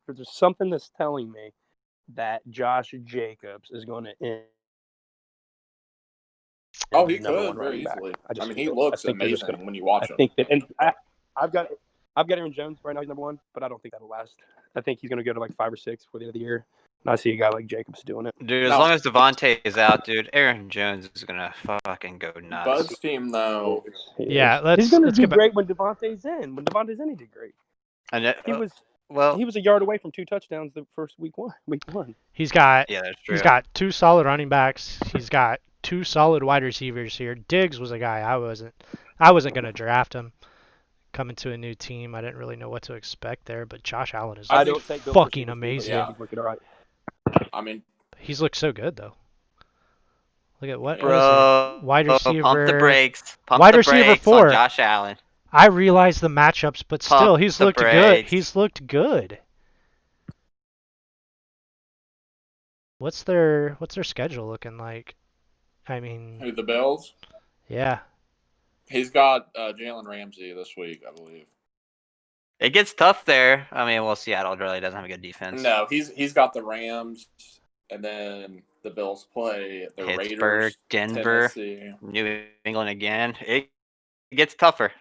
There's something that's telling me that Josh Jacobs is going to end. Oh, he number could one very running back. easily. I He looks amazing when you watch him. I think that, and I've got Aaron Jones right now. He's number 1, but I don't think that'll last. I think he's going to go to like 5 or 6 for the end of the year. And I see a guy like Jacobs doing it. Dude, as long as Devontae is out, dude, Aaron Jones is gonna fucking go nuts. Bud's team though. Yeah, he's going to let's do get back. great when Devontae's in. When Devontae's in, he did great. And He was well, he was a yard away from 2 touchdowns the first week one. He's got yeah, that's true. He's got 2 solid running backs. He's got 2 solid wide receivers here. Diggs was a guy I wasn't gonna draft him. Coming to a new team, I didn't really know what to expect there, but Josh Allen is fucking amazing. Yeah. He's looking all right. I mean, He's looked so good though. Look at what is Bro, it? Wide receiver. pump the brakes. Pump Wide the receiver brakes 4. on Josh Allen. I realize the matchups, but still, Pump he's the looked good. brakes. He's looked good. What's their schedule looking like? I mean, who the Bills? yeah. He's got Jalen Ramsey this week, I believe. It gets tough there. I mean, well, Seattle really doesn't have a good defense. No, he's got the Rams, and then the Bills play the Pittsburgh, Raiders, Denver, Tennessee. New England again. It gets tougher.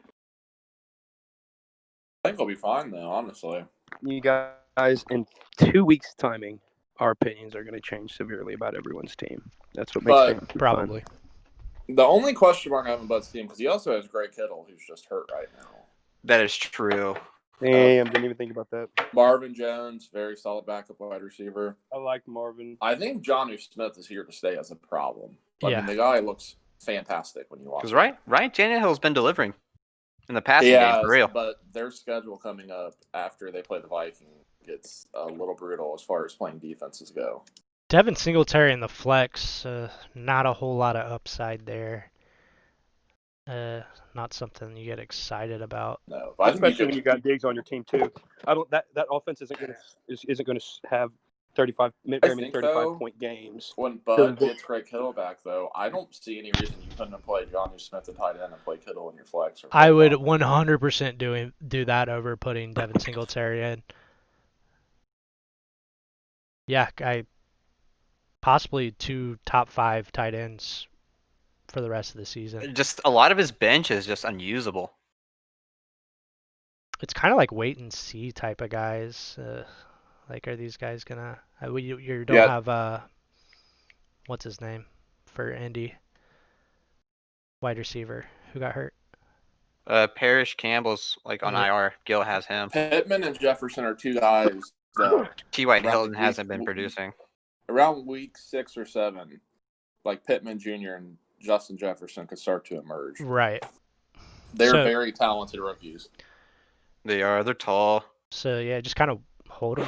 I think he'll be fine though, honestly. You guys, in 2 weeks' timing, our opinions are going to change severely about everyone's team. That's what makes But- fantasy Probably. The only question mark I have on Bud's team, because he also has Greg Kittle, who's just hurt right now. That is true. Damn, didn't even think about that. Marvin Jones, very solid backup wide receiver. I like Marvin. I think Jonnu Smith is here to stay as a problem. I Yeah. mean, the guy looks fantastic when you watch Because him. Ryan Tannehill's been delivering in the passing He game has, for real. but their schedule coming up after they play the Vikings gets a little brutal as far as playing defenses go. Devin Singletary in the flex, not a whole lot of upside there. Not something you get excited about. No, but I think Especially when you got Diggs on your team too. I don't that offense isn't gonna have 35 very many 35-point games. when Bud gets Greg Kittle back, though, I don't see any reason you couldn't have played Jonnu Smith at tight end and play Kittle in your flex. Or I would flip-flop. 100% do that over putting Devin Singletary in. Yeah, possibly 2 top 5 tight ends for the rest of the season. Just a lot of his bench is just unusable. It's kind of like wait and see type of guys. Like, are these guys gonna? You don't have what's his name for Indy? Wide receiver who got hurt. Parrish Campbell's like on IR. Gil has him. Pittman and Jefferson are two guys that T.Y. Around Hilton the hasn't week- been producing. around week 6 or 7, like Pittman Jr. and Justin Jefferson could start to emerge. Right. They're So- very talented rookies. They're tall. So yeah, just kind of hold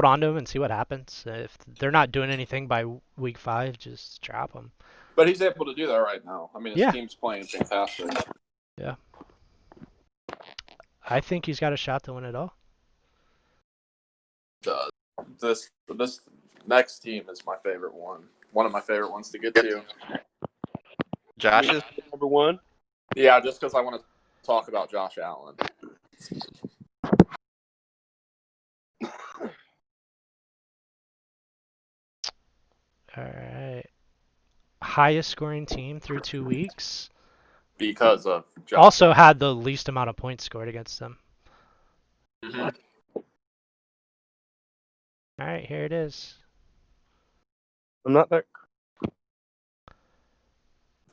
on to them and see what happens. If they're not doing anything by week 5, just drop them. But he's able to do that right now. I mean, his Yeah. team's playing fantastic. I think he's got a shot to win it all. This next team is my favorite one. One of my favorite ones to get to. Josh's. Number 1. Yeah, just because I want to talk about Josh Allen. All right. Highest scoring team through 2 weeks. Because of Josh. Also had the least amount of points scored against them. Mhm. All right, here it is. I'm not that.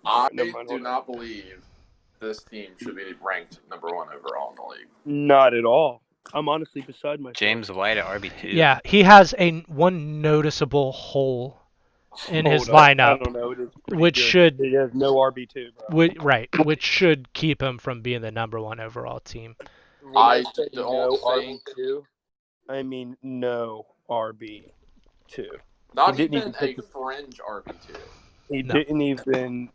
I Never mind, do hold on. not believe this team should be ranked number 1 overall in the league. Not at all. I'm honestly beside myself. James White at RB2. Yeah, he has one noticeable hole in his Hold up. I lineup, don't know. It is pretty which good. should He has no RB2, bro. which should keep him from being the number 1 overall team. When I say don't think- RB2, I mean no RB2. Not He didn't even even a take the- fringe RB2. He No. didn't even.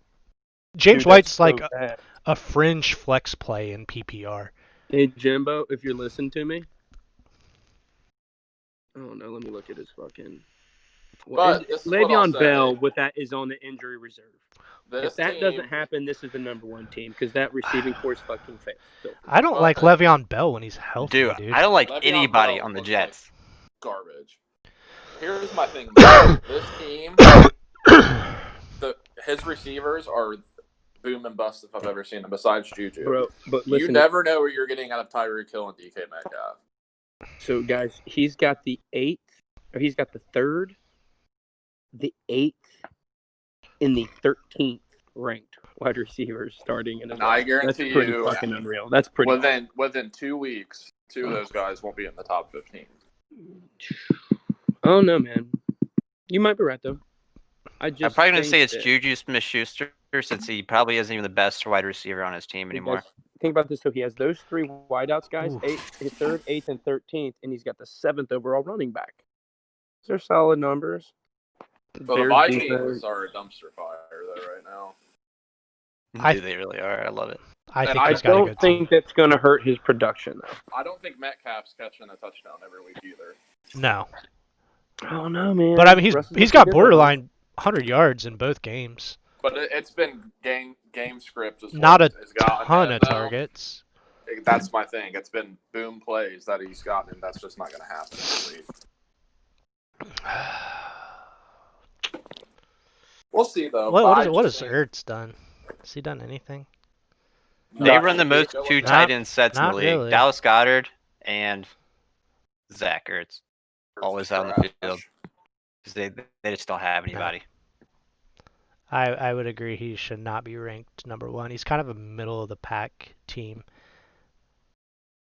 James Dude, White's that's so like bad. a fringe flex play in PPR. Hey Jimbo, if you're listening to me. Oh no, let me look at his fucking. But this is what I'll Le'Veon say. Bell with that is on the injury reserve. This If that team, doesn't happen, this is the number 1 team because that receiving core is fucking filthy. I don't Well, like Le'Veon Bell when he's healthy, Dude, dude. I don't like Le'Veon anybody Bell on the looks Jets. garbage. Here's my thing. Though. This team, his receivers are boom and bust if I've ever seen them, besides Juju. Bro, but You listen, never know what you're getting out of Tyreek Hill and DK Metcalf. so guys, he's got the 8th, or he's got the 3rd, the 8th, and the 13th ranked wide receivers starting in his And I That's guarantee pretty you, fucking unreal. That's pretty. within 2 weeks, 2 of those guys won't be in the top 15. I don't know, man. You might be right though. I'm probably going to say it's Juju Smith-Schuster since he probably isn't even the best wide receiver on his team anymore. Think about this though. He has those 3 wideouts, guys. Oof. 3rd, 8th, and 13th, and he's got the 7th overall running back. They're solid numbers. Well, the Bears Vikings defense- are a dumpster fire though right now. I- They really are. I love it. I And think I he's got a don't good think team. that's going to hurt his production though. I don't think Metcalf's catching a touchdown every week either. No, I don't know, man. but I mean Russ is he's looking got good, borderline 100 yards in both games. But it's been game script as Not a has gotten ton him, of though. targets. That's my thing. It's been boom plays that he's gotten, and that's just not going to happen this week. We'll see though. What has Ertz done? Has he done anything? They run the most 2 Not- tight end sets in the not league. really. Dallas Goddard and Zach Ertz. Always out on the field. Because they just don't have anybody. I would agree he should not be ranked number 1. He's kind of a middle of the pack team.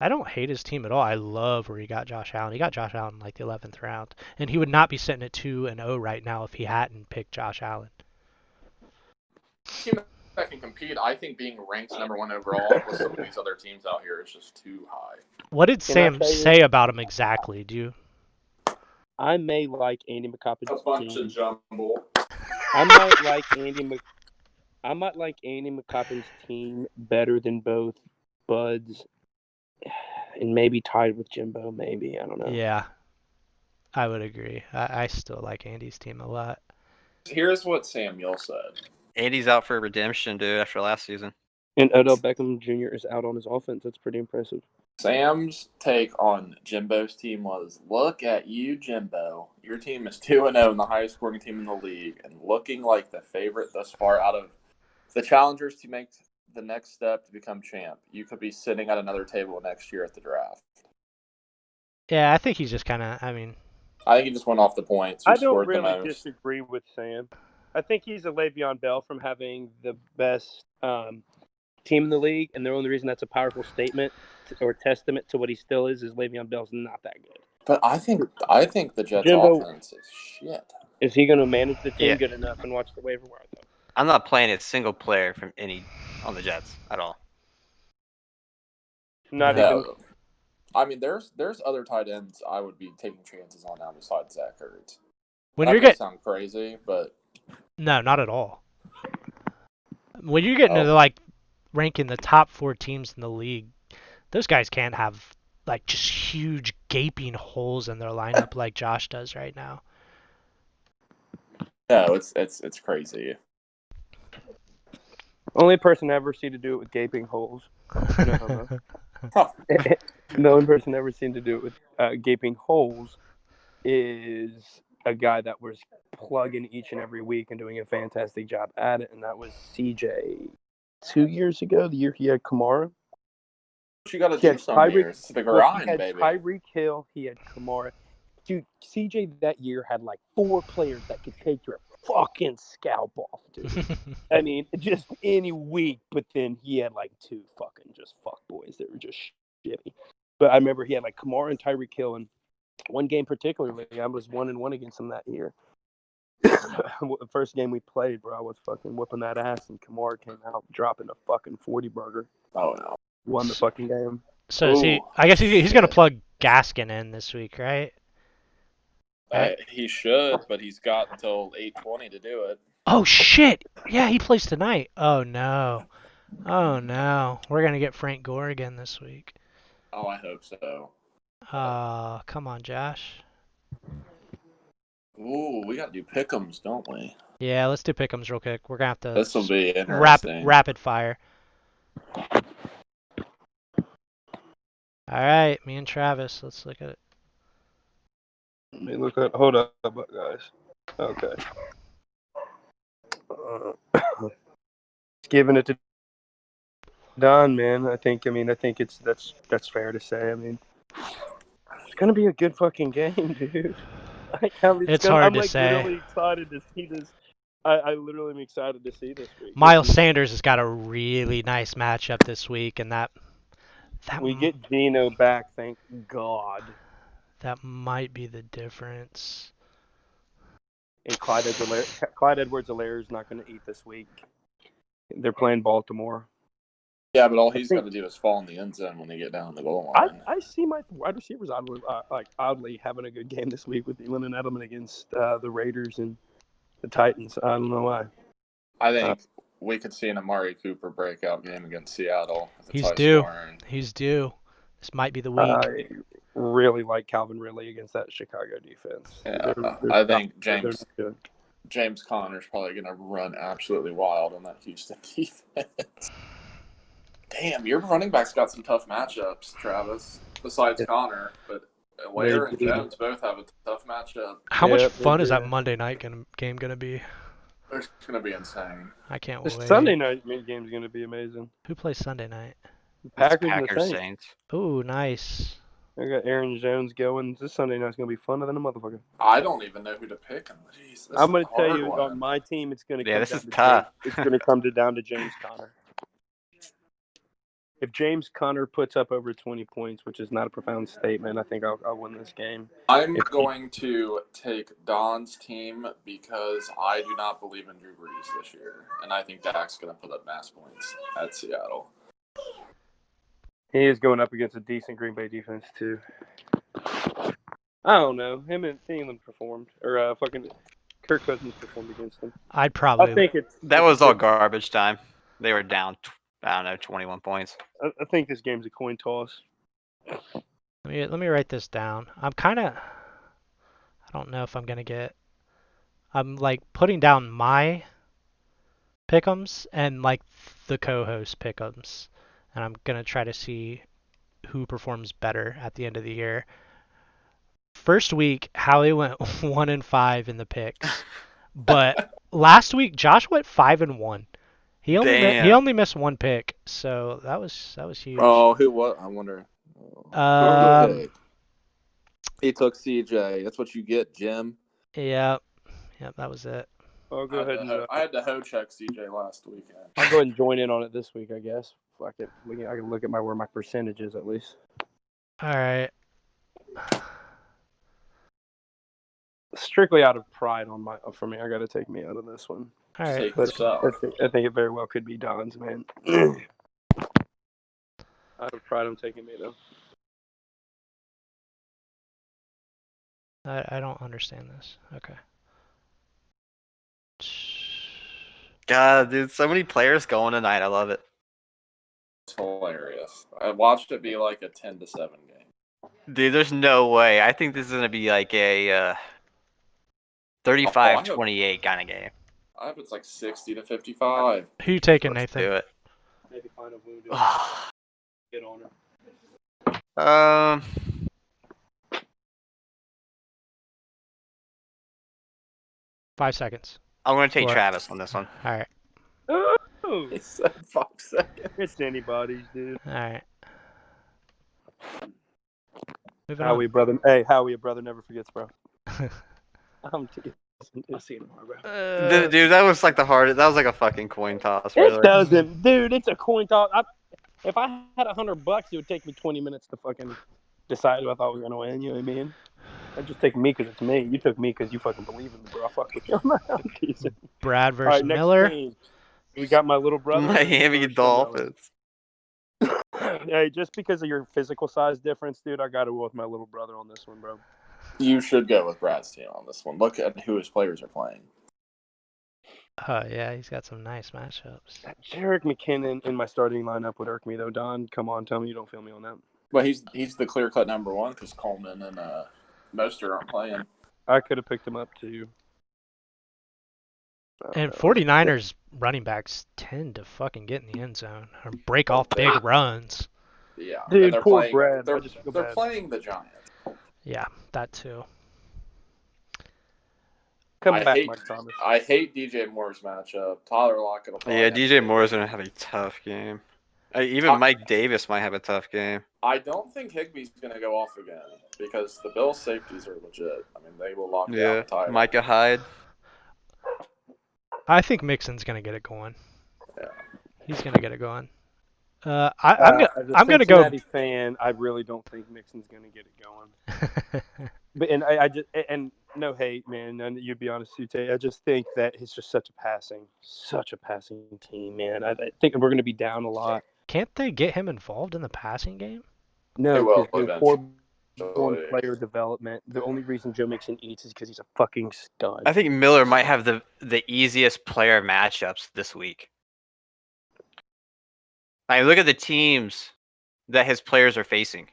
I don't hate his team at all. I love where he got Josh Allen. He got Josh Allen in like the 11th round, and he would not be sitting at 2-0 right now if he hadn't picked Josh Allen. Team that can compete, I think being ranked number 1 overall with some of these other teams out here is just too high. What did Can I Sam tell you- say about him exactly? Do you? I may like Andy A McCoppin's bunch team. of jumble. I might like Andy McCoppin's team better than both Bud's, and maybe tied with Jimbo. Maybe, I don't know. Yeah, I would agree. I still like Andy's team a lot. Here's what Samuel said. Andy's out for redemption, dude, after last season. And Odell Beckham Jr. is out on his offense. That's pretty impressive. Sam's take on Jimbo's team was, look at you, Jimbo. Your team is 2-0 and the highest scoring team in the league and looking like the favorite thus far out of the challengers to make the next step to become champ. You could be sitting at another table next year at the draft. Yeah, I think he's just kind of. I mean, I think he just went off the points. Who I don't scored the really most. disagree with Sam. I think he's a Le'Veon Bell from having the best team in the league, and the only reason that's a powerful statement or testament to what he still is Le'Veon Bell's not that good. But I think the Jets' Jimbo- offense is shit. Is he going to manage the team Yeah. good enough and watch the waiver wire, though? I'm not playing a single player from any on the Jets at all. Not No. even. I mean, there's other tight ends I would be taking chances on now besides Zach Ertz. when That you're may getting sound crazy, but no, not at all. When you're getting Oh. to like ranking the top 4 teams in the league, those guys can't have like just huge gaping holes in their lineup like Josh does right now. no, it's crazy. Only person I ever seen to do it with gaping holes. No. Huh. The only person I ever seen to do it with gaping holes is a guy that was plugging each and every week and doing a fantastic job at it, and that was CJ 2 years ago, the year he had Kamara. But you got to He do had some Tyreek- years. It's the Well, grind, he had baby. Tyreek Hill, he had Kamara. Dude, CJ that year had like 4 players that could take your fucking scalp off, dude. I mean, just any week, but then he had like 2 fucking just fuck boys that were just shitty. But I remember he had like Kamara and Tyreek Hill, and one game particularly, I was 1-1 against him that year. The first game we played, bro, I was fucking whooping that ass, and Kamara came out dropping a fucking 40 burger. Oh no. Won the fucking game. So is he? Ooh, I guess he's gonna shit. plug Gaskin in this week, right? He should, but he's got until 8:20 to do it. Oh shit! Yeah, he plays tonight. Oh no. Oh no. We're gonna get Frank Gore again this week. Oh, I hope so. Come on, Josh. Ooh, we got to do pick'ems, don't we? Yeah, let's do pick'ems real quick. We're gonna have to This will be interesting. rapid fire. All right, me and Travis. Let's look at it. Let me look at. Hold up, guys. Okay. Giving it to Don, man. I think it's that's fair to say. I mean, it's gonna be a good fucking game, dude. It's hard I'm to like say. literally excited to see this. I literally am excited to see this week. Miles Sanders has got a really nice matchup this week, and that We get Gino back, thank God. that might be the difference. And Clyde Edwards-Helaire is not going to eat this week. They're playing Baltimore. Yeah, but all he's got to do is fall in the end zone when they get down the goal line. I see my wide receivers oddly having a good game this week with Elon and Edelman against the Raiders and the Titans. I don't know why. I think we could see an Amari Cooper breakout game against Seattle. He's due. He's due. This might be the week. I really like Calvin Ridley against that Chicago defense. Yeah, They're I think they're good. James Conner's probably going to run absolutely wild on that Houston defense. Damn, your running back's got some tough matchups, Travis, besides Connor. But Ware and Jones both have a tough matchup. How much Yeah, fun is they that do. Monday night game going to be? It's going to be insane. I can't This wait. Sunday night game is going to be amazing. Who plays Sunday night? Packers and the Packers Saints. Saints. Ooh, nice. I got Aaron Jones going. This Sunday night's going to be funner than a motherfucker. I don't even know who to pick. Jeez, I'm going to tell you, on my team, it's going to Yeah, come this down is to tough. It's going to come down to James Conner. If James Conner puts up over 20 points, which is not a profound statement, I think I'll win this game. I'm going to take Don's team because I do not believe in Drew Brees this year, and I think Dak's going to put up mass points at Seattle. He is going up against a decent Green Bay defense too. I don't know. Him and Thielen performed, or fucking Kirk Cousins performed against them. I'd I probably. think That was all garbage time. They were down, I don't know, 21 points. I think this game's a coin toss. Let me write this down. I'm kind of. I don't know if I'm gonna get. I'm like putting down my pick'ems and like the co-host pick'ems, and I'm gonna try to see who performs better at the end of the year. First week, Howie went 1-5 in the picks, but last week Josh went 5-1. He only missed one pick, so that was huge. Oh, who what? I wonder. Who did he pick? He took CJ. That's what you get, Jim. Yeah, that was it. I'll go ahead and I had to hoe check CJ last weekend. I'll go ahead and join in on it this week, I guess. Fuck it. I can look at where my percentage is at least. All right. Strictly out of pride for me, I got to take me out of this one. All right. Take But yourself. I think it very well could be Don's, man. Out of pride, I'm taking me though. I don't understand this. Okay. God, dude, so many players going tonight. I love it. It's hilarious. I watched it be like a 10-7 game. Dude, there's no way. I think this is going to be like a 35-28 kind of game. I hope it's like 60-55. Who you taking, Let's Nathan? do it. Maybe find a wounded. Um, Get on her. 5 seconds. I'm going to take What? Travis on this one. All right. Oh, He said 5 seconds. it's anybody's, dude. All right. Moving Howie, brother. Hey, Howie, a brother never forgets, bro. I'm teasing. See you tomorrow, bro. on. Dude, that was like the hardest. That was like a fucking coin toss. Really. It doesn't, dude. It's a coin toss. If I had $100, it would take me 20 minutes to fucking decide who I thought was gonna win. You know what I mean? I'd just take me because it's me. You took me because you fucking believe in me, bro. I fuck with you. I'm teasing. Brad All versus right, next Miller. team. We got my little brother. Miami Dolphins. Hey, just because of your physical size difference, dude, I got to go with my little brother on this one, bro. You should go with Brad's team on this one. Look at who his players are playing. Oh yeah, he's got some nice matchups. Jerick McKinnon in my starting lineup would irk me though. Don, come on, tell me you don't feel me on that. But he's the clear-cut number one because Coleman and Mostert aren't playing. I could have picked him up too. And 49ers running backs tend to fucking get in the end zone or break off big runs. Yeah, Dude, and they're poor playing, Brad. They're, I just feel they're bad. playing the Giants. Yeah, that too. Come I back, hate- Mike Thomas. I hate DJ Moore's matchup. Tyler Lockett will probably Yeah, have DJ to- Moore is going to have a tough game. Even Mike Davis might have a tough game. I don't think Higbee's going to go off again because the Bills' safeties are legit. I mean, they will lock down Yeah, the title. Micah Hyde. I think Mixon's gonna get it going. Yeah. He's gonna get it going. I'm As a gonna go. Cincinnati fan. I really don't think Mixon's gonna get it going. But I just no hate, man. And you'd be honest, Sute. I just think that it's just such a passing team, man. I think we're gonna be down a lot. Can't they get him involved in the passing game? They No, will because eventually. on player development. The only reason Joe Mixon eats is because he's a fucking stud. I think Miller might have the easiest player matchups this week. Like, look at the teams that his players are facing.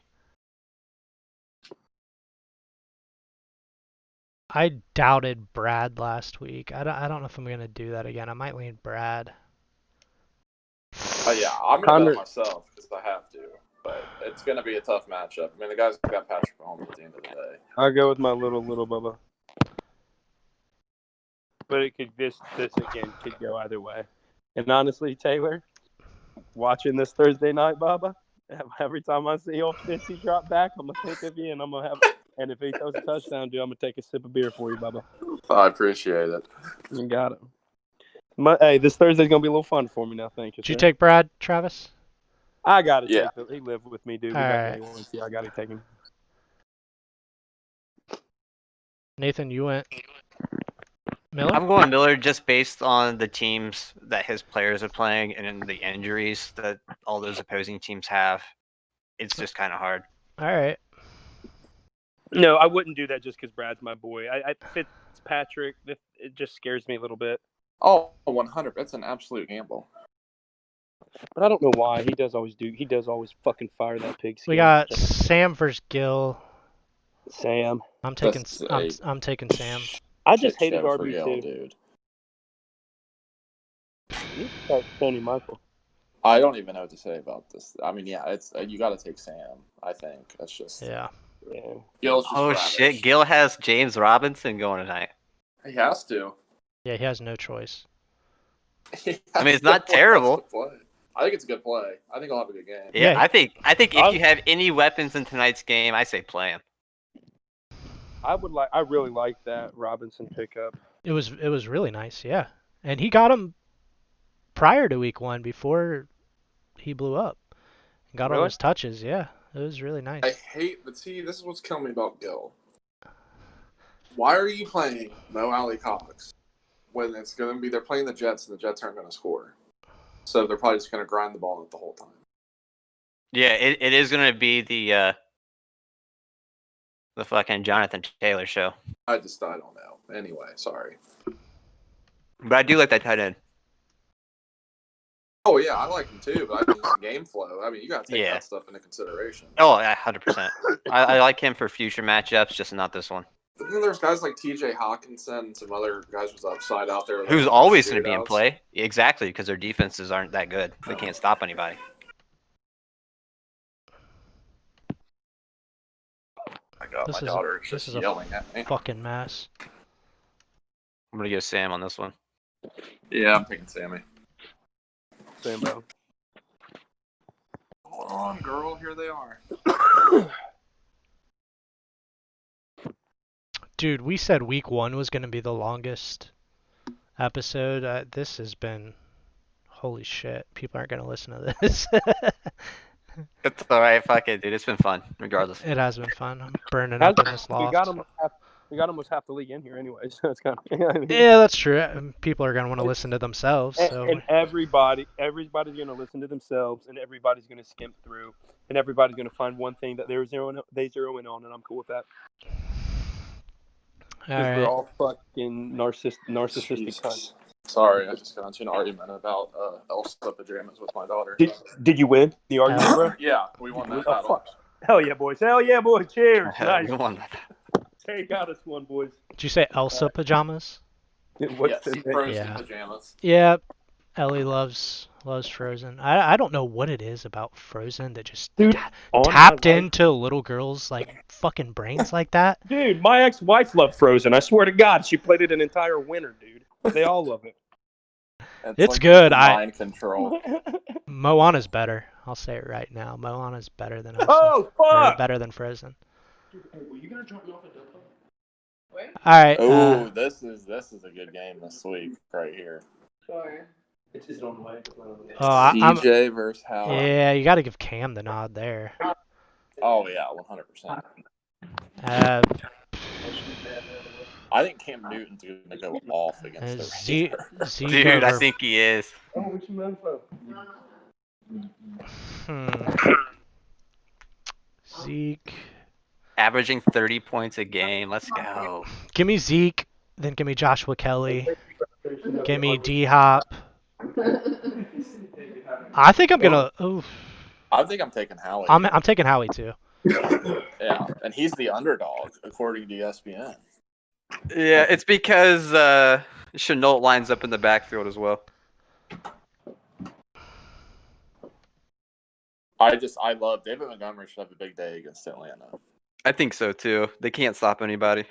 I doubted Brad last week. I don't know if I'm gonna do that again. I might lean Brad. Yeah, I'm going to Connor- bet myself because I have to. But it's going to be a tough matchup. I mean, the guy's got Patrick Mahomes at the end of the day. I'll go with my little Bubba. But it could this again could go either way. And honestly, Taylor, watching this Thursday night, Bubba, every time I see old Fitzy drop back, I'm gonna think of you, and I'm gonna have. And if he throws a touchdown, dude, I'm gonna take a sip of beer for you, Bubba. I appreciate it. You got it. Hey, this Thursday's gonna be a little fun for me now. Thank you. Did you sir. take Brad, Travis? I got to Yeah. take him. He lived with me, dude. All We got right. A1C. I got to take him. Nathan, you went Miller? I'm going Miller just based on the teams that his players are playing and the injuries that all those opposing teams have. It's just kind of hard. All right. No, I wouldn't do that just because Brad's my boy. I Fitzpatrick, it just scares me a little bit. Oh, 100. That's an absolute gamble. But I don't know why. He does always fucking fire that pigskin. We got Sam versus Gil. Sam. I'm taking That's a I'm taking Sam. I just shit hated show for RB Gil, too. dude. You start Tony Michael. I don't even know what to say about this. I mean, yeah, it's you got to take Sam. I think that's just Yeah. Yeah. Gil's just Oh ravaged. shit! Gil has James Robinson going tonight. He has to. Yeah, he has no choice. I mean, it's not terrible. I think it's a good play. I think I'll have a good game. Yeah, Yeah. I think if you have any weapons in tonight's game, I say play him. I really like that Robinson pickup. It was really nice, yeah. And he got him prior to week 1 before he blew up. Got all Really? his touches, yeah. It was really nice. I hate, but see, this is what's killing me about Gil. Why are you playing Mo Alley Cox when it's going to be they're playing the Jets and the Jets aren't going to score? So they're probably just going to grind the ball up the whole time. Yeah, it is going to be the fucking Jonathan Taylor show. I don't know. Anyway, sorry. But I do like that tight end. Oh yeah, I like him too, but I mean game flow. I mean, you got to take Yeah. that stuff into consideration. Oh, yeah, 100%. I like him for future matchups, just not this one. But then there's guys like T.J. Hawkinson and some other guys with upside out there. Who's always going to be in shootouts. play? Exactly, because their defenses aren't that good. They can't stop anybody. My God, This my is- daughter is this just is a yelling at me. Fucking mess. I'm going to go Sam on this one. Yeah, I'm picking Sammy. Same, bro. Hold on, girl. Here they are. Dude, we said week 1 was going to be the longest episode. This has been... Holy shit. People aren't going to listen to this. It's all right. Fuck it, dude. It's been fun, regardless. It has been fun. I'm burning up in this loft. We got almost half the league in here anyway, so it's kind of. I mean, Yeah, that's true. People are going to want to listen to themselves. and, So and everybody's going to listen to themselves, and everybody's going to skimp through, and everybody's going to find one thing that they zero in on, and I'm cool with that. all Because we're right. all fucking narcissistic Jesus. cunts. Sorry, I just got into an argument about Elsa pajamas with my daughter. Did you win the argument, bro? Yeah, we won that Oh, battle. fuck. Hell yeah, boys! Hell yeah, boys! Cheers! Nice. We won that. Hey, got us one, boys. Did you say Elsa pajamas? What's Yes, the name? frozen Yeah. pajamas. Yeah, Ellie loves Frozen. I don't know what it is about Frozen that just Dude, on tapped my life- into little girls' like fucking brains like that. Dude, my ex-wife loved Frozen. I swear to God, she played it an entire winter, dude. They all love it. It's like good. Mind control. Moana's better. I'll say it right now. Moana's better than Elsa. Oh, Or fuck! better than Frozen. Dude, hey, were you gonna drop me off at Delta? Where? All right. Oh, this is a good game this week right here. Sure. It's on the way. It's not on the way. I'm- CJ versus Howard. Yeah, you got to give Cam the nod there. Oh yeah, 100%. I think Cam Newton's going to go off against the Zeke Dude, I over. think he is. Oh, what you meant for? Zeke. Averaging 30 points a game. Let's go. Give me Zeke, then give me Joshua Kelly. Give me D Hop. I think I'm gonna. Oof. I think I'm taking Howie. I'm taking Howie too. Yeah, and he's the underdog according to ESPN. Yeah, it's because Chenault lines up in the backfield as well. I love David Montgomery should have a big day against Atlanta. I think so too. They can't stop anybody.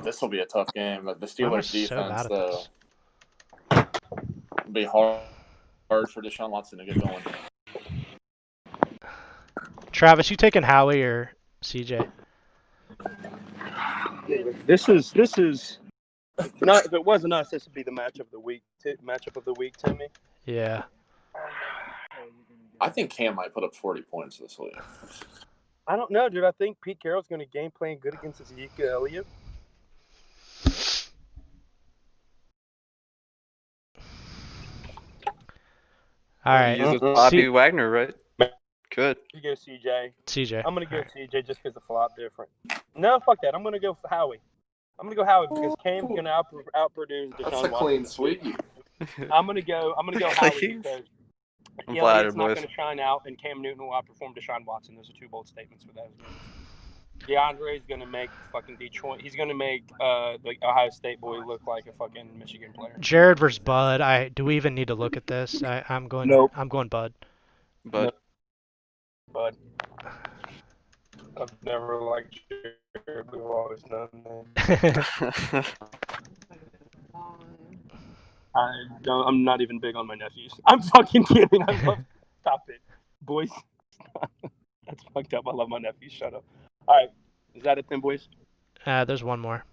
This will be a tough game. But the I'm Steelers so defense, bad at though, this. will be hard for Deshaun Watson to get going. Travis, you taking Howie or CJ? This is not. If it wasn't us, this would be the matchup of the week. Matchup of the week, Timmy. Yeah. I think Cam might put up 40 points this week. I don't know, dude. I think Pete Carroll's going to game plan good against Ezekiel Elliott. All right. He uses Bobby C- Wagner, right? Good. You go CJ. CJ. I'm going to go All right. CJ just because the flop different. No, fuck that. I'm going to go Howie. I'm going to go Howie because Cam's going to outproduce That's Deshaun a clean Watson. sweep. I'm going to go Howie Clean. because I'm Elliott's flattered, not boys. going to shine out, and Cam Newton will outperform Deshaun Watson. Those are two bold statements for those games. DeAndre's going to make fucking Detroit. He's going to make the Ohio State boy look like a fucking Michigan player. Jared versus Bud. Do we even need to look at this? I'm going. Nope. I'm going Bud. But But I've never liked Jared. We've always done that. I'm not even big on my nephews. I'm fucking kidding. Stop it, boys. That's fucked up. I love my nephews. Shut up. All right, is that it then, boys? There's one more.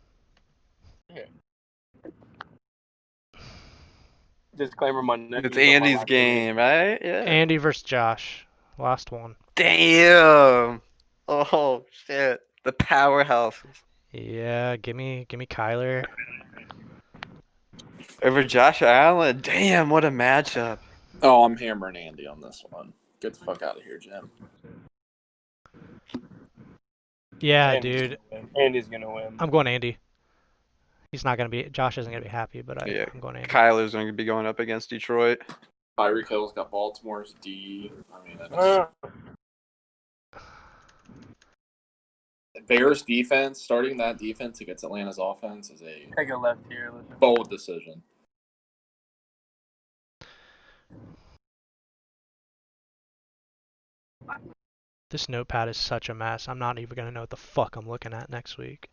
Disclaimer: my nephews. it's are my Andy's last game, right? Yeah. Andy versus Josh. Last one. Damn. Oh shit. The powerhouse Yeah, give me Kyler. over Josh Allen. Damn, what a matchup. Oh, I'm hammering Andy on this one. Get the fuck out of here, Jim. Yeah, dude. Andy's gonna win. I'm going Andy. He's not gonna be. Josh isn't gonna be happy, but Yeah. I'm going Andy. Kyler's going to be going up against Detroit. Tyreek Hill's got Baltimore's D. I mean, that's... Bears defense, starting that defense against Atlanta's offense is a Take a left here. bold decision. This notepad is such a mess. I'm not even gonna know what the fuck I'm looking at next week.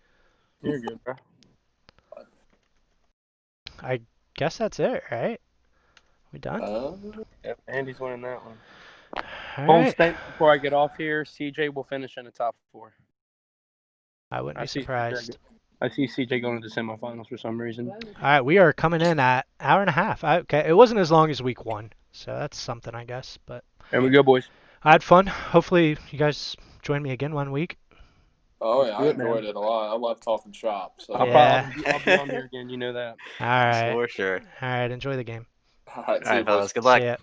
You're good, bro. I guess that's it, right? We done? Yep, Andy's winning that one. All Bold right. statement before I get off here: CJ will finish in the top 4. I wouldn't be see surprised. I see CJ going to the semifinals for some reason. All right, we are coming in at hour and a half. Okay, it wasn't as long as week 1, so that's something, I guess. But There we go, boys. I had fun. Hopefully, you guys join me again one week. Oh, yeah, I Good, man. enjoyed it a lot. I love talking shop. So. I'll Yeah. I'll be on there again. You know that. All right. For sure. All right. Enjoy the game. All right, All right, fellas. Good luck. See ya.